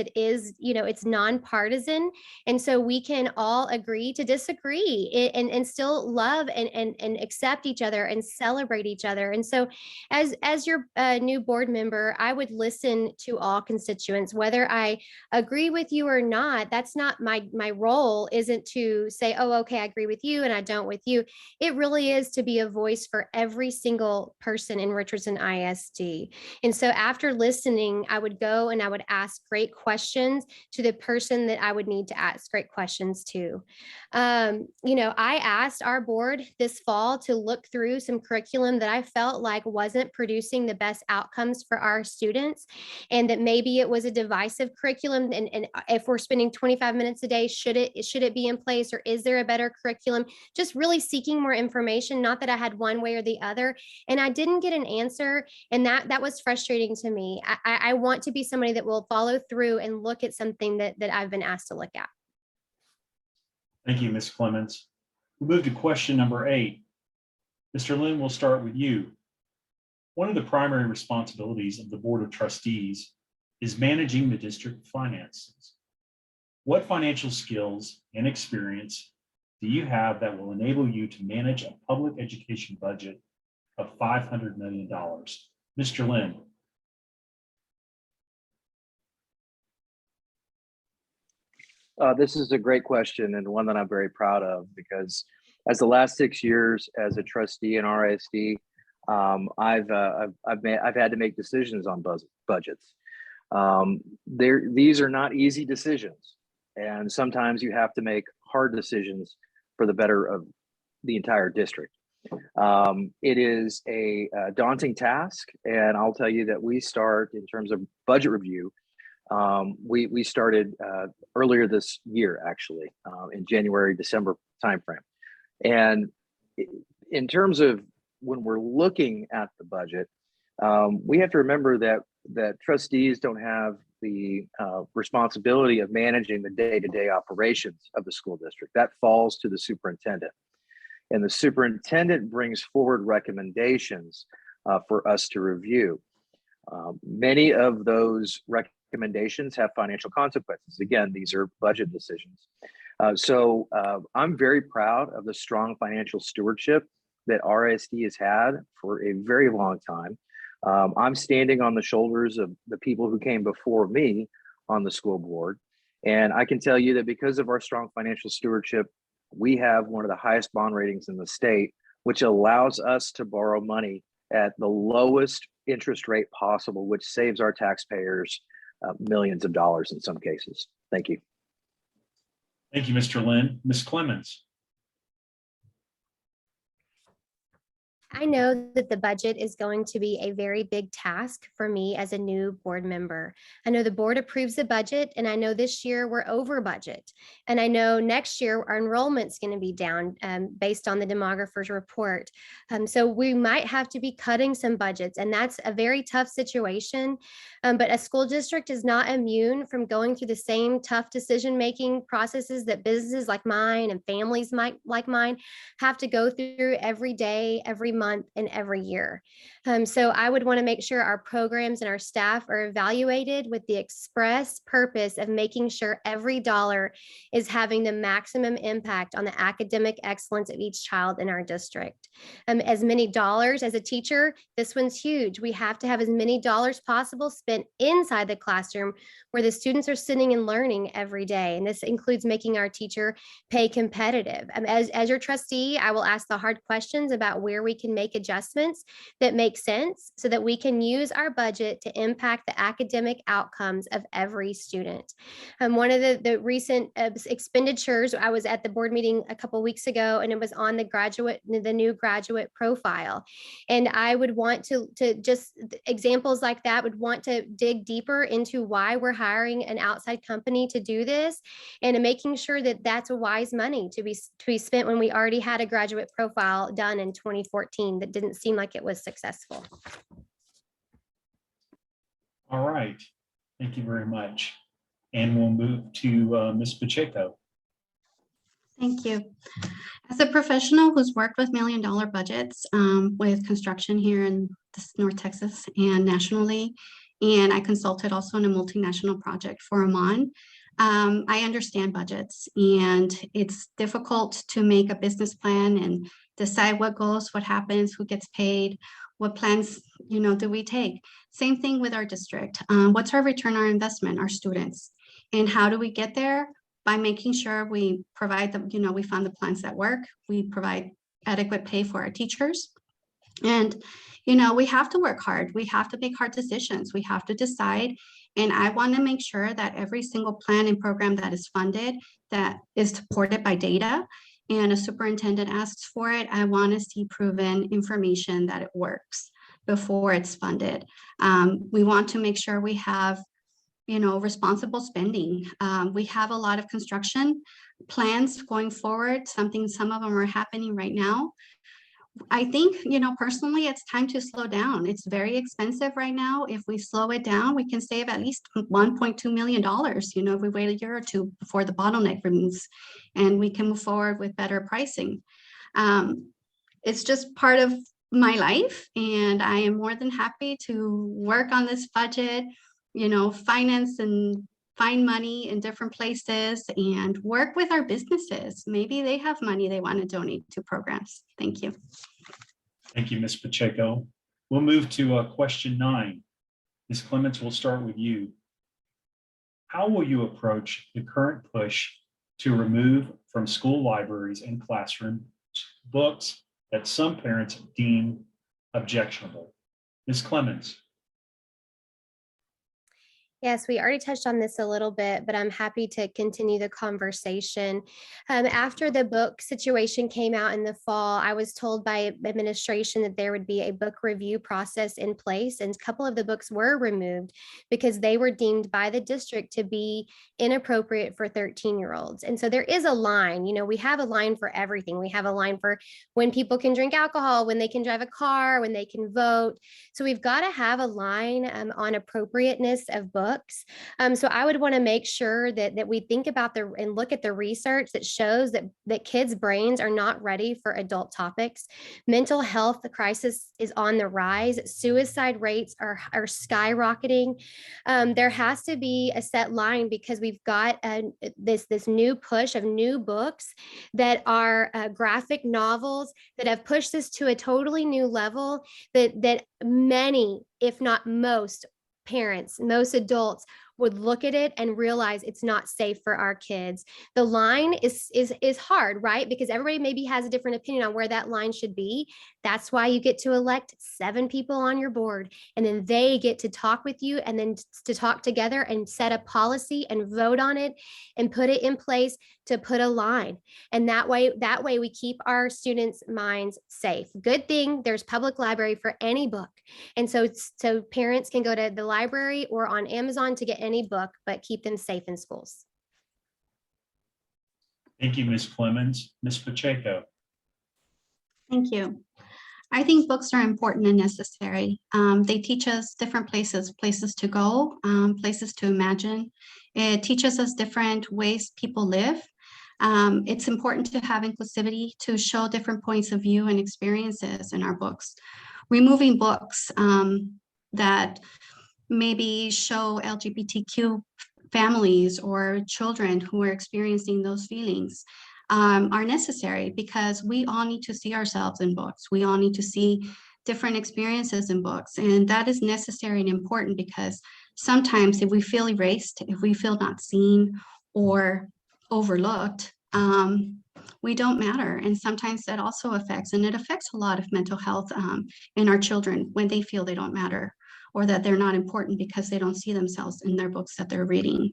it's nonpartisan. And so we can all agree to disagree and still love and accept each other and celebrate each other. And so as your new board member, I would listen to all constituents, whether I agree with you or not. That's not my role isn't to say, oh, okay, I agree with you and I don't with you. It really is to be a voice for every single person in Richardson ISD. And so after listening, I would go and I would ask great questions to the person that I would need to ask great questions to. I asked our board this fall to look through some curriculum that I felt like wasn't producing the best outcomes for our students, and that maybe it was a divisive curriculum. And if we're spending 25 minutes a day, should it be in place, or is there a better curriculum? Just really seeking more information, not that I had one way or the other. And I didn't get an answer. And that was frustrating to me. I want to be somebody that will follow through and look at something that I've been asked to look at. Thank you, Ms. Clemens. We'll move to question number 8. Mr. Lin, we'll start with you. One of the primary responsibilities of the Board of Trustees is managing the district finances. What financial skills and experience do you have that will enable you to manage a public education budget of $500 million? Mr. Lynn. This is a great question and one that I'm very proud of, because as the last 6 years as a trustee in RISD, I've had to make decisions on budgets. These are not easy decisions, and sometimes you have to make hard decisions for the better of the entire district. It is a daunting task, and I'll tell you that we start in terms of budget review. We started earlier this year, actually, in January, December timeframe. And in terms of when we're looking at the budget, we have to remember that trustees don't have the responsibility of managing the day-to-day operations of the school district. That falls to the superintendent. And the superintendent brings forward recommendations for us to review. Many of those recommendations have financial consequences. Again, these are budget decisions. So I'm very proud of the strong financial stewardship that RISD has had for a very long time. I'm standing on the shoulders of the people who came before me on the school board. And I can tell you that because of our strong financial stewardship, we have one of the highest bond ratings in the state, which allows us to borrow money at the lowest interest rate possible, which saves our taxpayers millions of dollars in some cases. Thank you. Thank you, Mr. Lynn. Ms. Clemens. I know that the budget is going to be a very big task for me as a new board member. I know the board approves the budget, and I know this year we're over budget. And I know next year our enrollment's going to be down based on the demographer's report. So we might have to be cutting some budgets, and that's a very tough situation. But a school district is not immune from going through the same tough decision-making processes that businesses like mine and families like mine have to go through every day, every month, and every year. So I would want to make sure our programs and our staff are evaluated with the express purpose of making sure every dollar is having the maximum impact on the academic excellence of each child in our district. As many dollars as a teacher, this one's huge. We have to have as many dollars possible spent inside the classroom where the students are sitting and learning every day. And this includes making our teacher pay competitive. As your trustee, I will ask the hard questions about where we can make adjustments that make sense so that we can use our budget to impact the academic outcomes of every student. One of the recent expenditures, I was at the board meeting a couple weeks ago, and it was on the new graduate profile. And I would want to just examples like that, would want to dig deeper into why we're hiring an outside company to do this, and making sure that that's a wise money to be spent when we already had a graduate profile done in 2014 that didn't seem like it was successful. All right. Thank you very much. And we'll move to Ms. Pacheco. Thank you. As a professional who's worked with million-dollar budgets with construction here in North Texas and nationally, and I consulted also on a multinational project for Amman, I understand budgets, and it's difficult to make a business plan and decide what goes, what happens, who gets paid, what plans, do we take. Same thing with our district. What's our return on investment, our students, and how do we get there? By making sure we provide them, we fund the plans that work, we provide adequate pay for our teachers. And, we have to work hard. We have to make hard decisions. We have to decide. And I want to make sure that every single plan and program that is funded, that is supported by data, and a superintendent asks for it, I want to see proven information that it works before it's funded. We want to make sure we have responsible spending. We have a lot of construction plans going forward, some of them are happening right now. I think, personally, it's time to slow down. It's very expensive right now. If we slow it down, we can save at least $1.2 million, if we wait a year or two before the bottleneck removes, and we can move forward with better pricing. It's just part of my life, and I am more than happy to work on this budget finance and find money in different places and work with our businesses. Maybe they have money they want to donate to programs. Thank you. Thank you, Ms. Pacheco. We'll move to question 9. Ms. Clements, we'll start with you. How will you approach the current push to remove from school libraries and classrooms books that some parents deem objectionable? Ms. Clements. Yes, we already touched on this a little bit, but I'm happy to continue the conversation. After the book situation came out in the fall, I was told by administration that there would be a book review process in place, and a couple of the books were removed because they were deemed by the district to be inappropriate for 13-year-olds. And so there is a line, we have a line for everything. We have a line for when people can drink alcohol, when they can drive a car, when they can vote. So we've got to have a line on appropriateness of books. So I would want to make sure that we think about and look at the research that shows that kids' brains are not ready for adult topics. Mental health, the crisis is on the rise. Suicide rates are skyrocketing. There has to be a set line because we've got this new push of new books that are graphic novels that have pushed this to a totally new level that many, if not most, parents, most adults would look at it and realize it's not safe for our kids. The line is hard, right? Because everybody maybe has a different opinion on where that line should be. That's why you get to elect 7 people on your board, and then they get to talk with you and then to talk together and set a policy and vote on it and put it in place to put a line. And that way we keep our students' minds safe. Good thing there's public library for any book. And so parents can go to the library or on Amazon to get any book, but keep them safe in schools. Thank you, Ms. Clemens. Ms. Pacheco. Thank you. I think books are important and necessary. They teach us different places to go, places to imagine. It teaches us different ways people live. It's important to have inclusivity to show different points of view and experiences in our books. Removing books that maybe show LGBTQ families or children who are experiencing those feelings are necessary because we all need to see ourselves in books. We all need to see different experiences in books. And that is necessary and important because sometimes if we feel erased, if we feel not seen or overlooked, we don't matter. And sometimes that also affects a lot of mental health in our children when they feel they don't matter or that they're not important because they don't see themselves in their books that they're reading.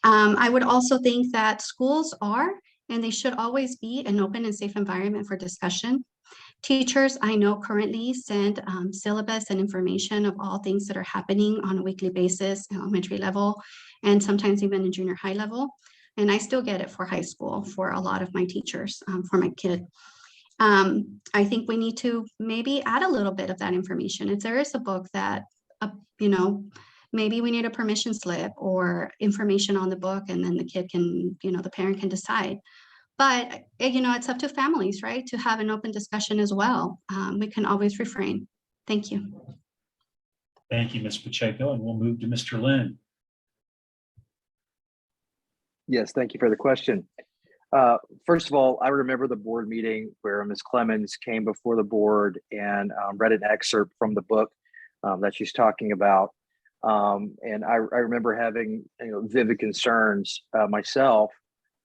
I would also think that schools are, and they should always be, an open and safe environment for discussion. Teachers, I know, currently send syllabus and information of all things that are happening on a weekly basis, elementary level, and sometimes even in junior high level. And I still get it for high school for a lot of my teachers, for my kid. I think we need to maybe add a little bit of that information. If there is a book that, maybe we need a permission slip or information on the book, and then the kid can, the parent can decide. But, it's up to families, right, to have an open discussion as well. We can always refrain. Thank you. Thank you, Ms. Pacheco, and we'll move to Mr. Lynn. Yes, thank you for the question. First of all, I remember the board meeting where Ms. Clemens came before the board and read an excerpt from the book that she's talking about. And I remember having vivid concerns myself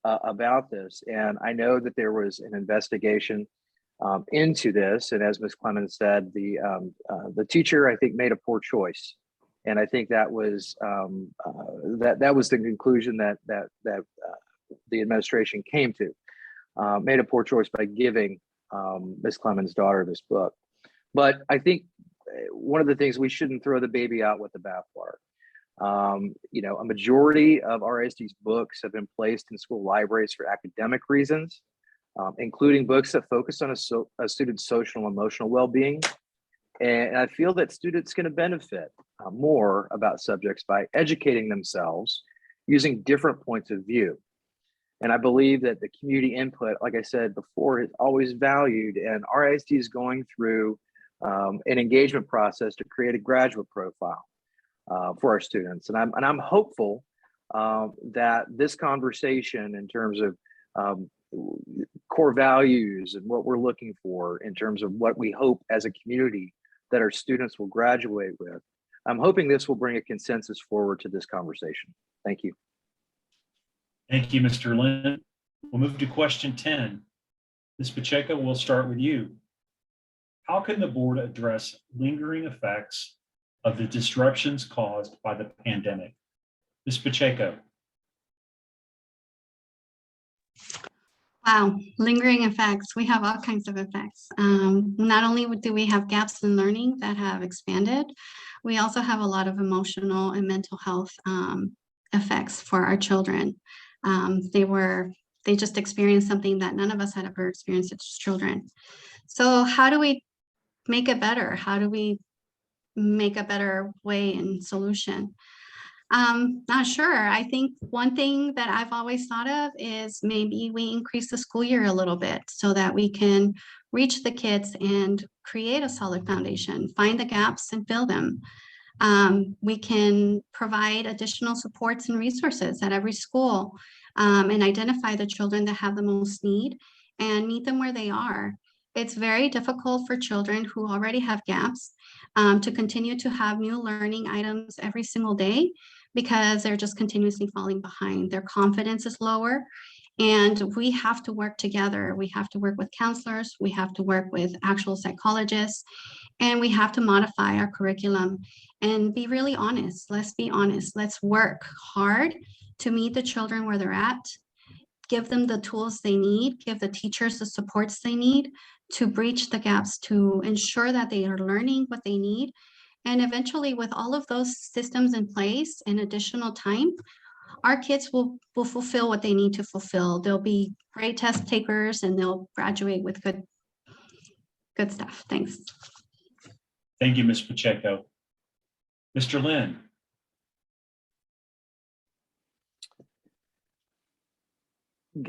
about this. And I know that there was an investigation into this. And as Ms. Clemens said, the teacher, I think, made a poor choice. And I think that was that was the conclusion that the administration came to. Made a poor choice by giving Ms. Clemens' daughter this book. But I think one of the things, we shouldn't throw the baby out with the bathwater. A majority of RISD's books have been placed in school libraries for academic reasons, including books that focus on a student's social and emotional well-being. And I feel that students can benefit more about subjects by educating themselves using different points of view. And I believe that the community input, like I said before, is always valued, and RISD is going through an engagement process to create a graduate profile. for our students. And I'm hopeful that this conversation in terms of core values and what we're looking for in terms of what we hope as a community that our students will graduate with, I'm hoping this will bring a consensus forward to this conversation. Thank you. Thank you, Mr. Lynn. We'll move to question 10. Ms. Pacheco, we'll start with you. How can the board address lingering effects of the disruptions caused by the pandemic? Ms. Pacheco. Wow, lingering effects. We have all kinds of effects. Not only do we have gaps in learning that have expanded, we also have a lot of emotional and mental health effects for our children. They just experienced something that none of us had ever experienced as children. So how do we make it better? How do we make a better way and solution? Not sure. I think one thing that I've always thought of is maybe we increase the school year a little bit so that we can reach the kids and create a solid foundation, find the gaps and fill them. We can provide additional supports and resources at every school and identify the children that have the most need and meet them where they are. It's very difficult for children who already have gaps to continue to have new learning items every single day because they're just continuously falling behind. Their confidence is lower, and we have to work together. We have to work with counselors, we have to work with actual psychologists, and we have to modify our curriculum and be really honest. Let's be honest. Let's work hard to meet the children where they're at, give them the tools they need, give the teachers the supports they need to breach the gaps, to ensure that they are learning what they need. And eventually, with all of those systems in place and additional time, our kids will fulfill what they need to fulfill. They'll be great test takers and they'll graduate with good stuff. Thanks. Thank you, Ms. Pacheco. Mr. Lynn.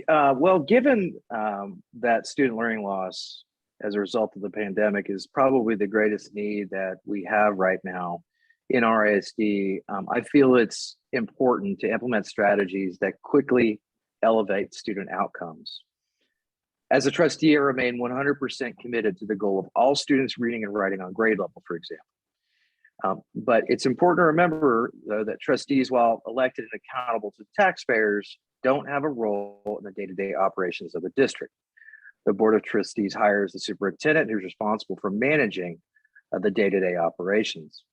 Well, given that student learning loss as a result of the pandemic is probably the greatest need that we have right now in RISD, I feel it's important to implement strategies that quickly elevate student outcomes. As a trustee, I remain 100% committed to the goal of all students reading and writing on grade level, for example. But it's important to remember, though, that trustees, while elected and accountable to taxpayers, don't have a role in the day-to-day operations of the district. The Board of Trustees hires the superintendent, who's responsible for managing the day-to-day operations.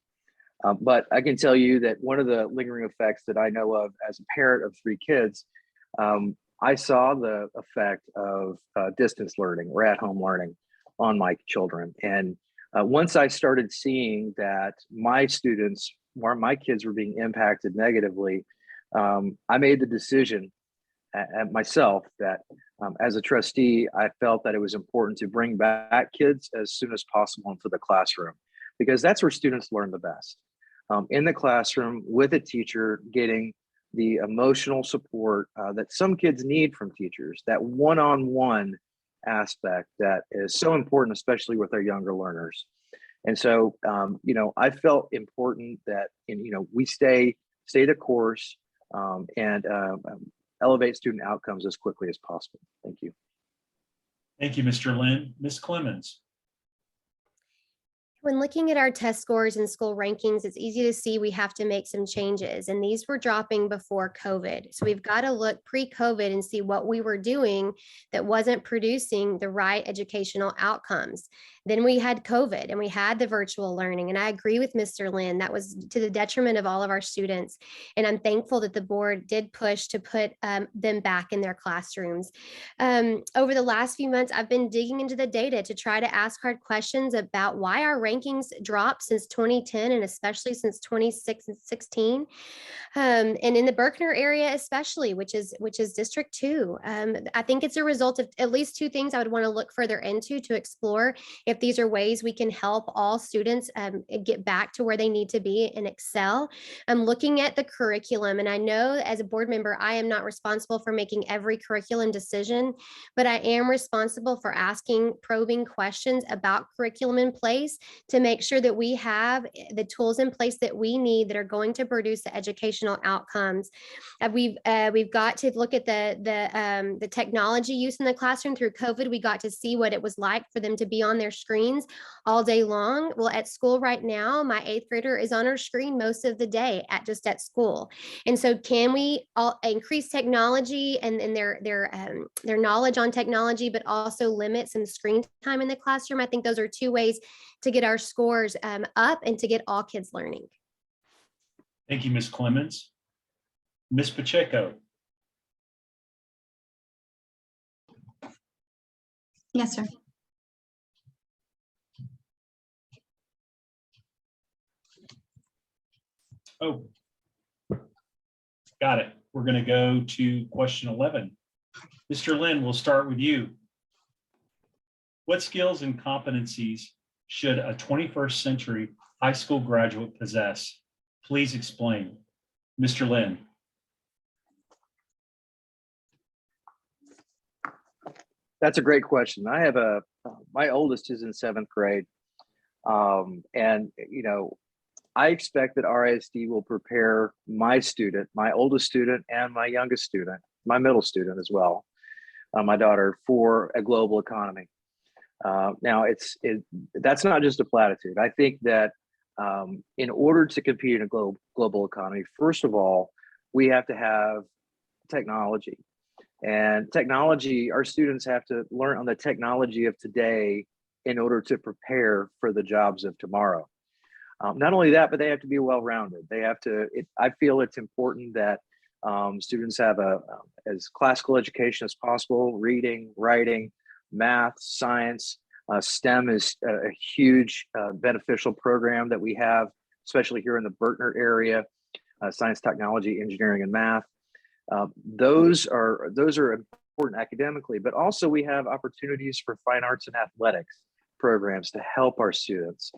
But I can tell you that one of the lingering effects that I know of as a parent of 3 kids, I saw the effect of distance learning or at-home learning on my children. And once I started seeing that my students, or my kids, were being impacted negatively, I made the decision at myself that as a trustee, I felt that it was important to bring back kids as soon as possible into the classroom, because that's where students learn the best. In the classroom with a teacher, getting the emotional support that some kids need from teachers, that one-on-one aspect that is so important, especially with our younger learners. And so, I felt important that, we stay the course and elevate student outcomes as quickly as possible. Thank you. Thank you, Mr. Lynn. Ms. Clemens. When looking at our test scores and school rankings, it's easy to see we have to make some changes, and these were dropping before COVID. So we've got to look pre-COVID and see what we were doing that wasn't producing the right educational outcomes. Then we had COVID and we had the virtual learning. And I agree with Mr. Lynn, that was to the detriment of all of our students. And I'm thankful that the board did push to put them back in their classrooms. Over the last few months, I've been digging into the data to try to ask hard questions about why our rankings dropped since 2010 and especially since 2016. And in the Berkner area, especially, which is District 2. I think it's a result of at least 2 things I would want to look further into to explore if these are ways we can help all students get back to where they need to be and excel. I'm looking at the curriculum, and I know as a board member, I am not responsible for making every curriculum decision, but I am responsible for asking probing questions about curriculum in place to make sure that we have the tools in place that we need that are going to produce the educational outcomes. We've got to look at the technology use in the classroom. Through COVID, we got to see what it was like for them to be on their screens all day long. Well, at school right now, my 8th grader is on her screen most of the day at school. And so can we all increase technology and their knowledge on technology, but also limit some screen time in the classroom? I think those are two ways to get our scores up and to get all kids learning. Thank you, Ms. Clemens. Ms. Pacheco. Yes, sir. Oh, got it. We're going to go to question 11. Mr. Lynn, we'll start with you. What skills and competencies should a 21st century high school graduate possess? Please explain. Mr. Lynn. That's a great question. I have my oldest is in 7th grade. And, you know, I expect that RISD will prepare my student, my oldest student, and my youngest student, my middle student as well, my daughter, for a global economy. Now, that's not just a platitude. I think that in order to compete in a global economy, first of all, we have to have technology. And technology, our students have to learn on the technology of today in order to prepare for the jobs of tomorrow. Not only that, but they have to be well-rounded. They have to, I feel it's important that students have as classical education as possible: reading, writing, math, science. STEM is a huge beneficial program that we have, especially here in the Berkner area, science, technology, engineering, and math. Those are important academically, but also we have opportunities for fine arts and athletics programs to help our students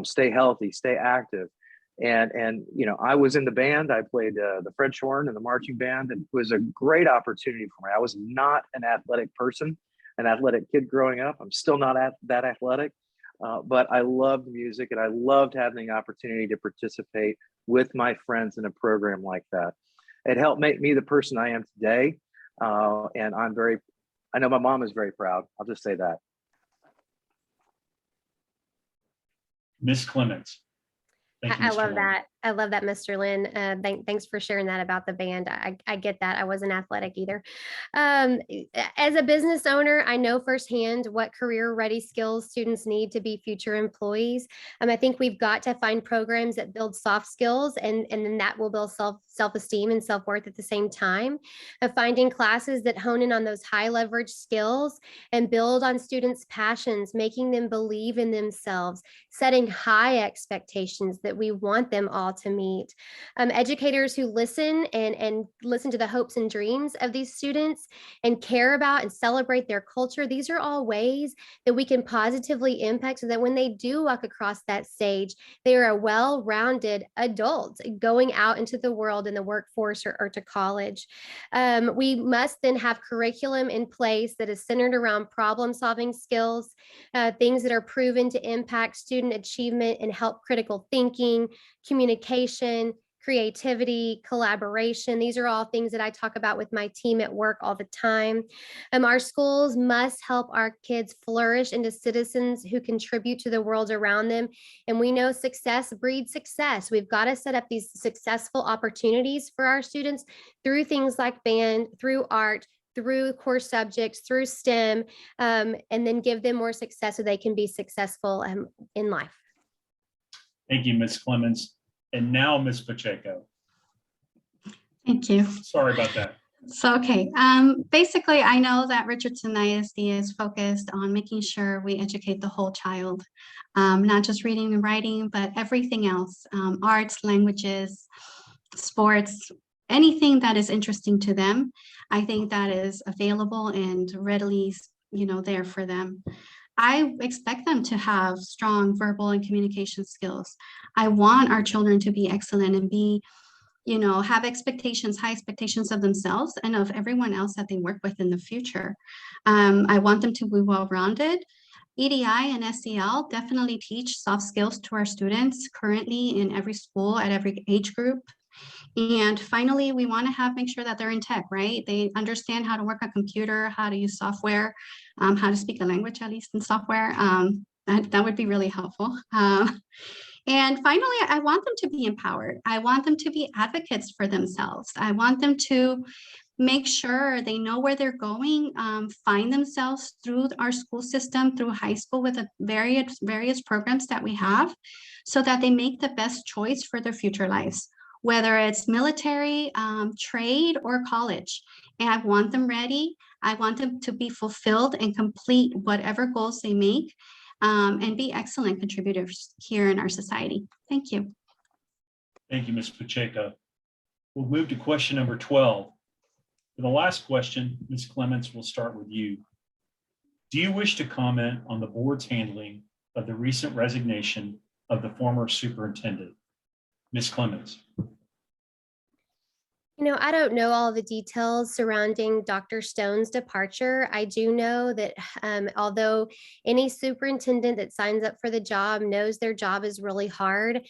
stay healthy, stay active. And you know, I was in the band. I played the French horn and the marching band, and it was a great opportunity for me. I was not an athletic person, an athletic kid growing up. I'm still not that athletic, but I loved music, and I loved having the opportunity to participate with my friends in a program like that. It helped make me the person I am today, and I know my mom is very proud. I'll just say that. Ms. Clemens. Thank you, I Mr. love Lynn. that. I love that, Mr. Lynn. Thanks for sharing that about the band. I get that. I wasn't athletic either. As a business owner, I know firsthand what career-ready skills students need to be future employees. I think we've got to find programs that build soft skills, and then that will build self-esteem and self-worth at the same time. Finding classes that hone in on those high leverage skills and build on students' passions, making them believe in themselves, setting high expectations that we want them all to meet. Educators who listen and listen to the hopes and dreams of these students and care about and celebrate their culture. These are all ways that we can positively impact, so that when they do walk across that stage, they are a well-rounded adult going out into the world in the workforce or to college. We must then have curriculum in place that is centered around problem-solving skills, things that are proven to impact student achievement and help critical thinking, communication, creativity, collaboration. These are all things that I talk about with my team at work all the time. Our schools must help our kids flourish into citizens who contribute to the world around them. And we know success breeds success. We've got to set up these successful opportunities for our students through things like band, through art, through core subjects, through STEM, and then give them more success so they can be successful in life. Thank you, Ms. Clemens. And now, Ms. Pacheco. Thank you. Sorry about that. So, okay. Basically, I know that Richardson ISD is focused on making sure we educate the whole child, not just reading and writing, but everything else, arts, languages, sports, anything that is interesting to them. I think that is available and readily, there for them. I expect them to have strong verbal and communication skills. I want our children to be excellent and be, have expectations, high expectations of themselves and of everyone else that they work with in the future. I want them to be well-rounded, EDI and SEL definitely teach soft skills to our students currently in every school at every age group. And finally, we want to make sure that they're in tech, right? They understand how to work a computer, how to use software, how to speak a language, at least in software. That would be really helpful. And finally, I want them to be empowered. I want them to be advocates for themselves. I want them to make sure they know where they're going, find themselves through our school system, through high school with the various programs that we have, so that they make the best choice for their future lives, whether it's military, trade, or college. And I want them ready. I want them to be fulfilled and complete whatever goals they make, and be excellent contributors here in our society. Thank you. Thank you, Ms. Pacheco. We'll move to question number 12. For the last question, Ms. Clements, we'll start with you. Do you wish to comment on the board's handling of the recent resignation of the former superintendent? Ms. Clements. I don't know all the details surrounding Dr. Stone's departure. I do know that although any superintendent that signs up for the job knows their job is really hard,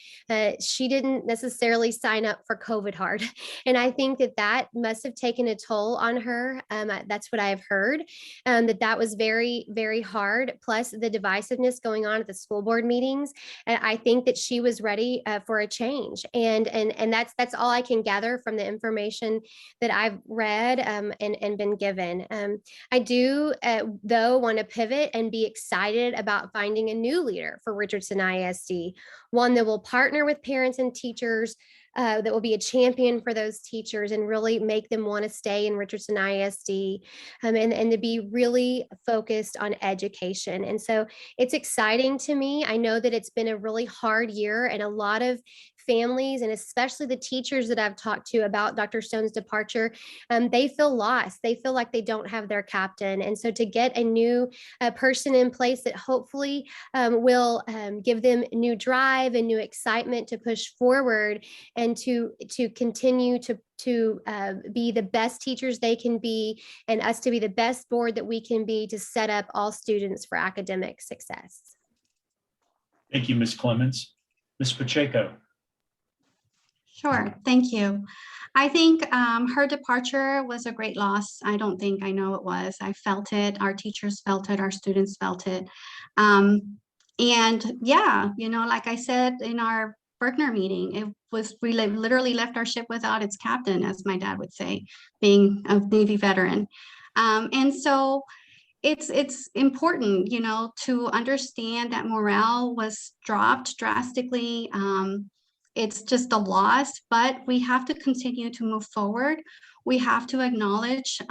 she didn't necessarily sign up for COVID hard. And I think that must have taken a toll on her. That's what I have heard, that was very, very hard. Plus the divisiveness going on at the school board meetings. And I think that she was ready for a change. And that's all I can gather from the information that I've read and been given. I do, though, want to pivot and be excited about finding a new leader for Richardson ISD, one that will partner with parents and teachers, that will be a champion for those teachers and really make them want to stay in Richardson ISD, and to be really focused on education. And so it's exciting to me. I know that it's been a really hard year, and a lot of families, and especially the teachers that I've talked to about Dr. Stone's departure, they feel lost. They feel like they don't have their captain. And so to get a new person in place that hopefully will give them new drive and new excitement to push forward and to continue to be the best teachers they can be, and us to be the best board that we can be to set up all students for academic success. Thank you, Ms. Clements. Ms. Pacheco. Sure, thank you. I think her departure was a great loss. I know it was. I felt it, our teachers felt it, our students felt it. And yeah, like I said in our Berkner meeting, we literally left our ship without its captain, as my dad would say, being a Navy veteran. And so it's important, to understand that morale was dropped drastically. It's just a loss, but we have to continue to move forward. We have to acknowledge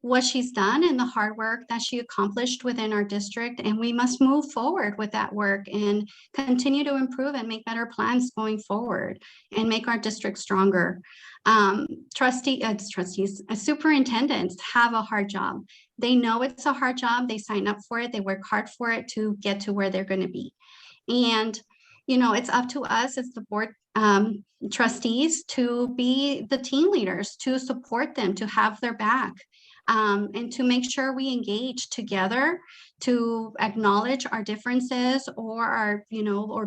what she's done and the hard work that she accomplished within our district. And we must move forward with that work and continue to improve and make better plans going forward and make our district stronger. Superintendents have a hard job. They know it's a hard job. They sign up for it. They work hard for it to get to where they're going to be. And it's up to us as the board trustees to be the team leaders, to support them, to have their back, and to make sure we engage together to acknowledge our differences or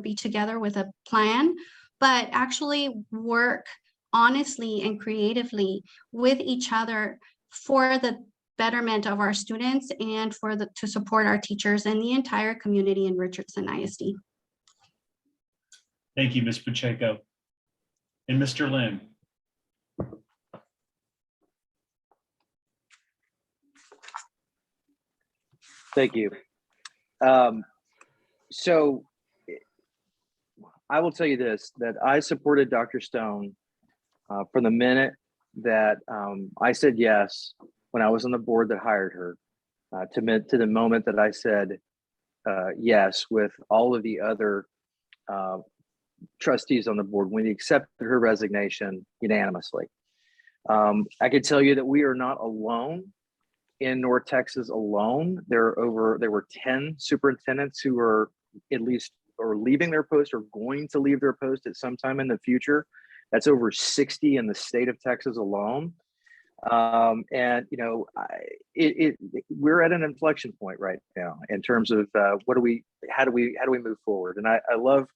be together with a plan, but actually work honestly and creatively with each other for the betterment of our students and to support our teachers and the entire community in Richardson ISD. Thank you, Ms. Pacheco. And Mr. Lin. Thank you. So I will tell you this, that I supported Dr. Stone from the minute that I said yes when I was on the board that hired her, to the moment that I said yes with all of the other trustees on the board when he accepted her resignation unanimously. I could tell you that we are not alone in North Texas alone. There were 10 superintendents who are leaving their post or going to leave their post at some time in the future. That's over 60 in the state of Texas alone. And we're at an inflection point right now in terms of how do we move forward. And I love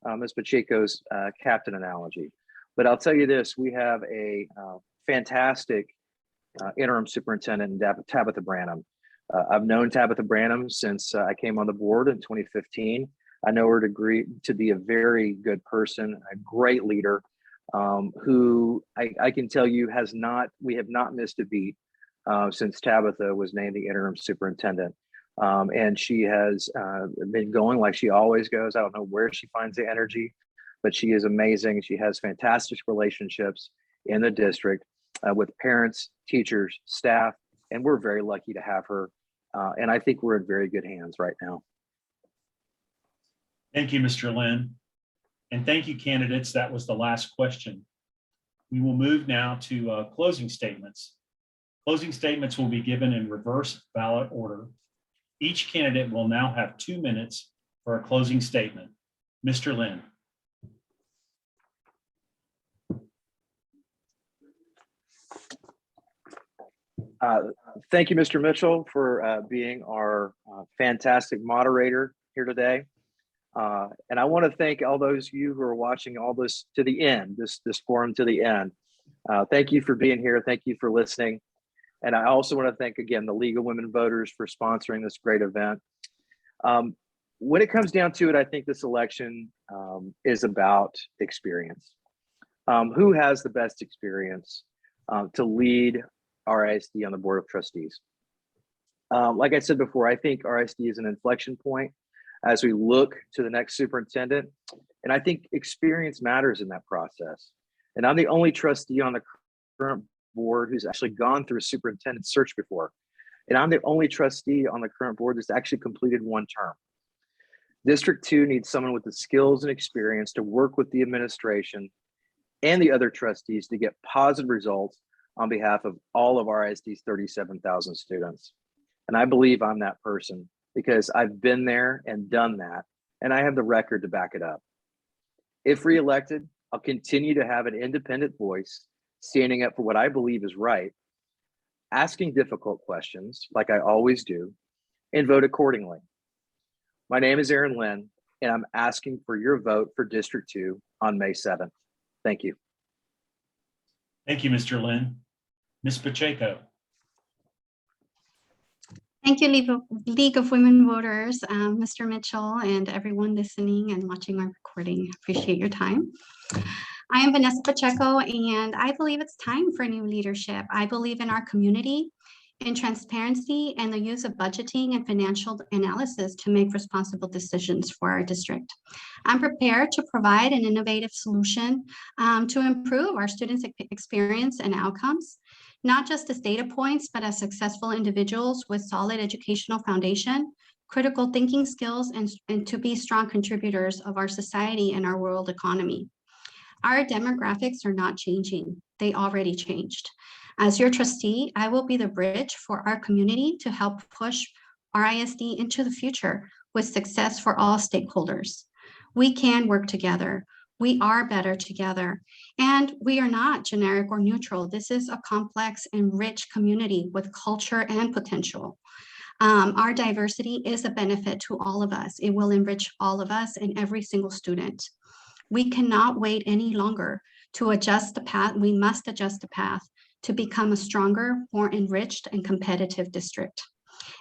Ms. Pacheco's captain analogy, but I'll tell you this: we have a fantastic interim superintendent, Tabitha Branham. I've known Tabitha Branham since I came on the board in 2015. I know her to be a very good person, a great leader, who I can tell you we have not missed a beat since Tabitha was named the interim superintendent. And she has been going like she always goes. I don't know where she finds the energy, but she is amazing. She has fantastic relationships in the district with parents, teachers, staff, and we're very lucky to have her. And I think we're in very good hands right now. Thank you, Mr. Lynn. And thank you, candidates. That was the last question. We will move now to closing statements. Closing statements will be given in reverse ballot order. Each candidate will now have 2 minutes for a closing statement. Mr. Lynn. Thank you, Mr. Mitchell, for being our fantastic moderator here today. And I want to thank all those of you who are watching all this to the end, this forum to the end. Thank you for being here. Thank you for listening. And I also want to thank again the League of Women Voters for sponsoring this great event. When it comes down to it, I think this election is about experience. Who has the best experience to lead RISD on the Board of Trustees? Like I said before, I think RISD is an inflection point as we look to the next superintendent. And I think experience matters in that process. And I'm the only trustee on the current board who's actually gone through a superintendent search before. And I'm the only trustee on the current board that's actually completed 1 term. District 2 needs someone with the skills and experience to work with the administration and the other trustees to get positive results on behalf of all of RISD's 37,000 students. And I believe I'm that person because I've been there and done that, and I have the record to back it up. If reelected, I'll continue to have an independent voice, standing up for what I believe is right, asking difficult questions like I always do, and vote accordingly. My name is Aaron Lynn, and I'm asking for your vote for District 2 on May 7th. Thank you. Thank you, Mr. Lynn. Ms. Pacheco. Thank you, League of Women Voters, Mr. Mitchell, and everyone listening and watching our recording. Appreciate your time. I am Vanessa Pacheco, and I believe it's time for new leadership. I believe in our community, in transparency, and the use of budgeting and financial analysis to make responsible decisions for our district. I'm prepared to provide an innovative solution to improve our students' experience and outcomes, not just as data points, but as successful individuals with solid educational foundation, critical thinking skills, and to be strong contributors of our society and our world economy. Our demographics are not changing. They already changed. As your trustee, I will be the bridge for our community to help push RISD into the future with success for all stakeholders. We can work together. We are better together. And we are not generic or neutral. This is a complex and rich community with culture and potential. Our diversity is a benefit to all of us. It will enrich all of us and every single student. We cannot wait any longer to adjust the path. We must adjust the path to become a stronger, more enriched and competitive district.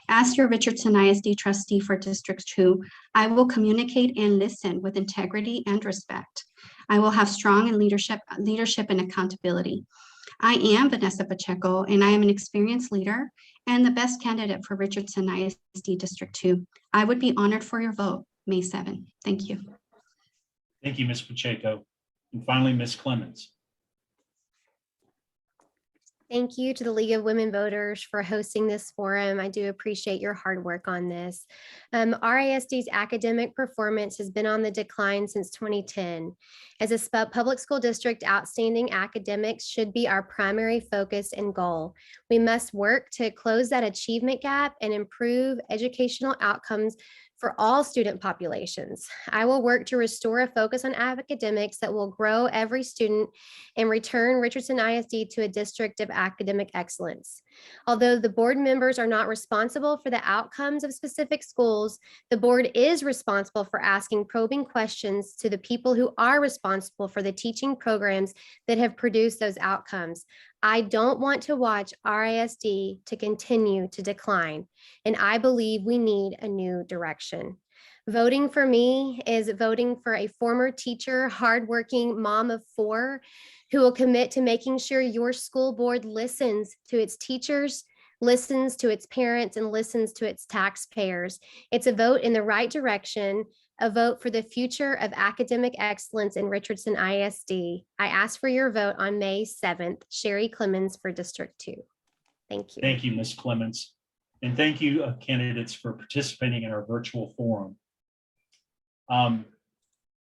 As your Richardson ISD trustee for District 2, I will communicate and listen with integrity and respect. I will have strong leadership and accountability. I am Vanessa Pacheco, and I am an experienced leader and the best candidate for Richardson ISD District 2. I would be honored for your vote, May 7. Thank you. Thank you, Ms. Pacheco. And finally, Ms. Clemens. Thank you to the League of Women Voters for hosting this forum. I do appreciate your hard work on this. RISD's academic performance has been on the decline since 2010. As a public school district, outstanding academics should be our primary focus and goal. We must work to close that achievement gap and improve educational outcomes for all student populations. I will work to restore a focus on academics that will grow every student and return Richardson ISD to a district of academic excellence. Although the board members are not responsible for the outcomes of specific schools, the board is responsible for asking probing questions to the people who are responsible for the teaching programs that have produced those outcomes. I don't want to watch RISD to continue to decline, and I believe we need a new direction. Voting for me is voting for a former teacher, hardworking mom of 4, who will commit to making sure your school board listens to its teachers, listens to its parents, and listens to its taxpayers. It's a vote in the right direction, a vote for the future of academic excellence in Richardson ISD. I ask for your vote on May 7th. Sherry Clemens for District 2. Thank you. Thank you, Ms. Clemens. And thank you, candidates, for participating in our virtual forum.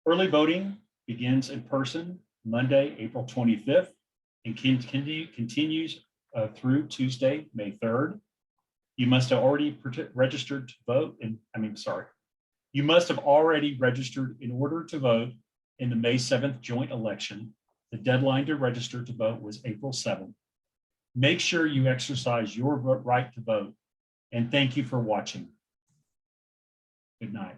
Early voting begins in person Monday, April 25th, and continues through Tuesday, May 3rd. You must have already registered to vote, you must have already registered in order to vote in the May 7th joint election. The deadline to register to vote was April 7th. Make sure you exercise your right to vote, and thank you for watching. Good night.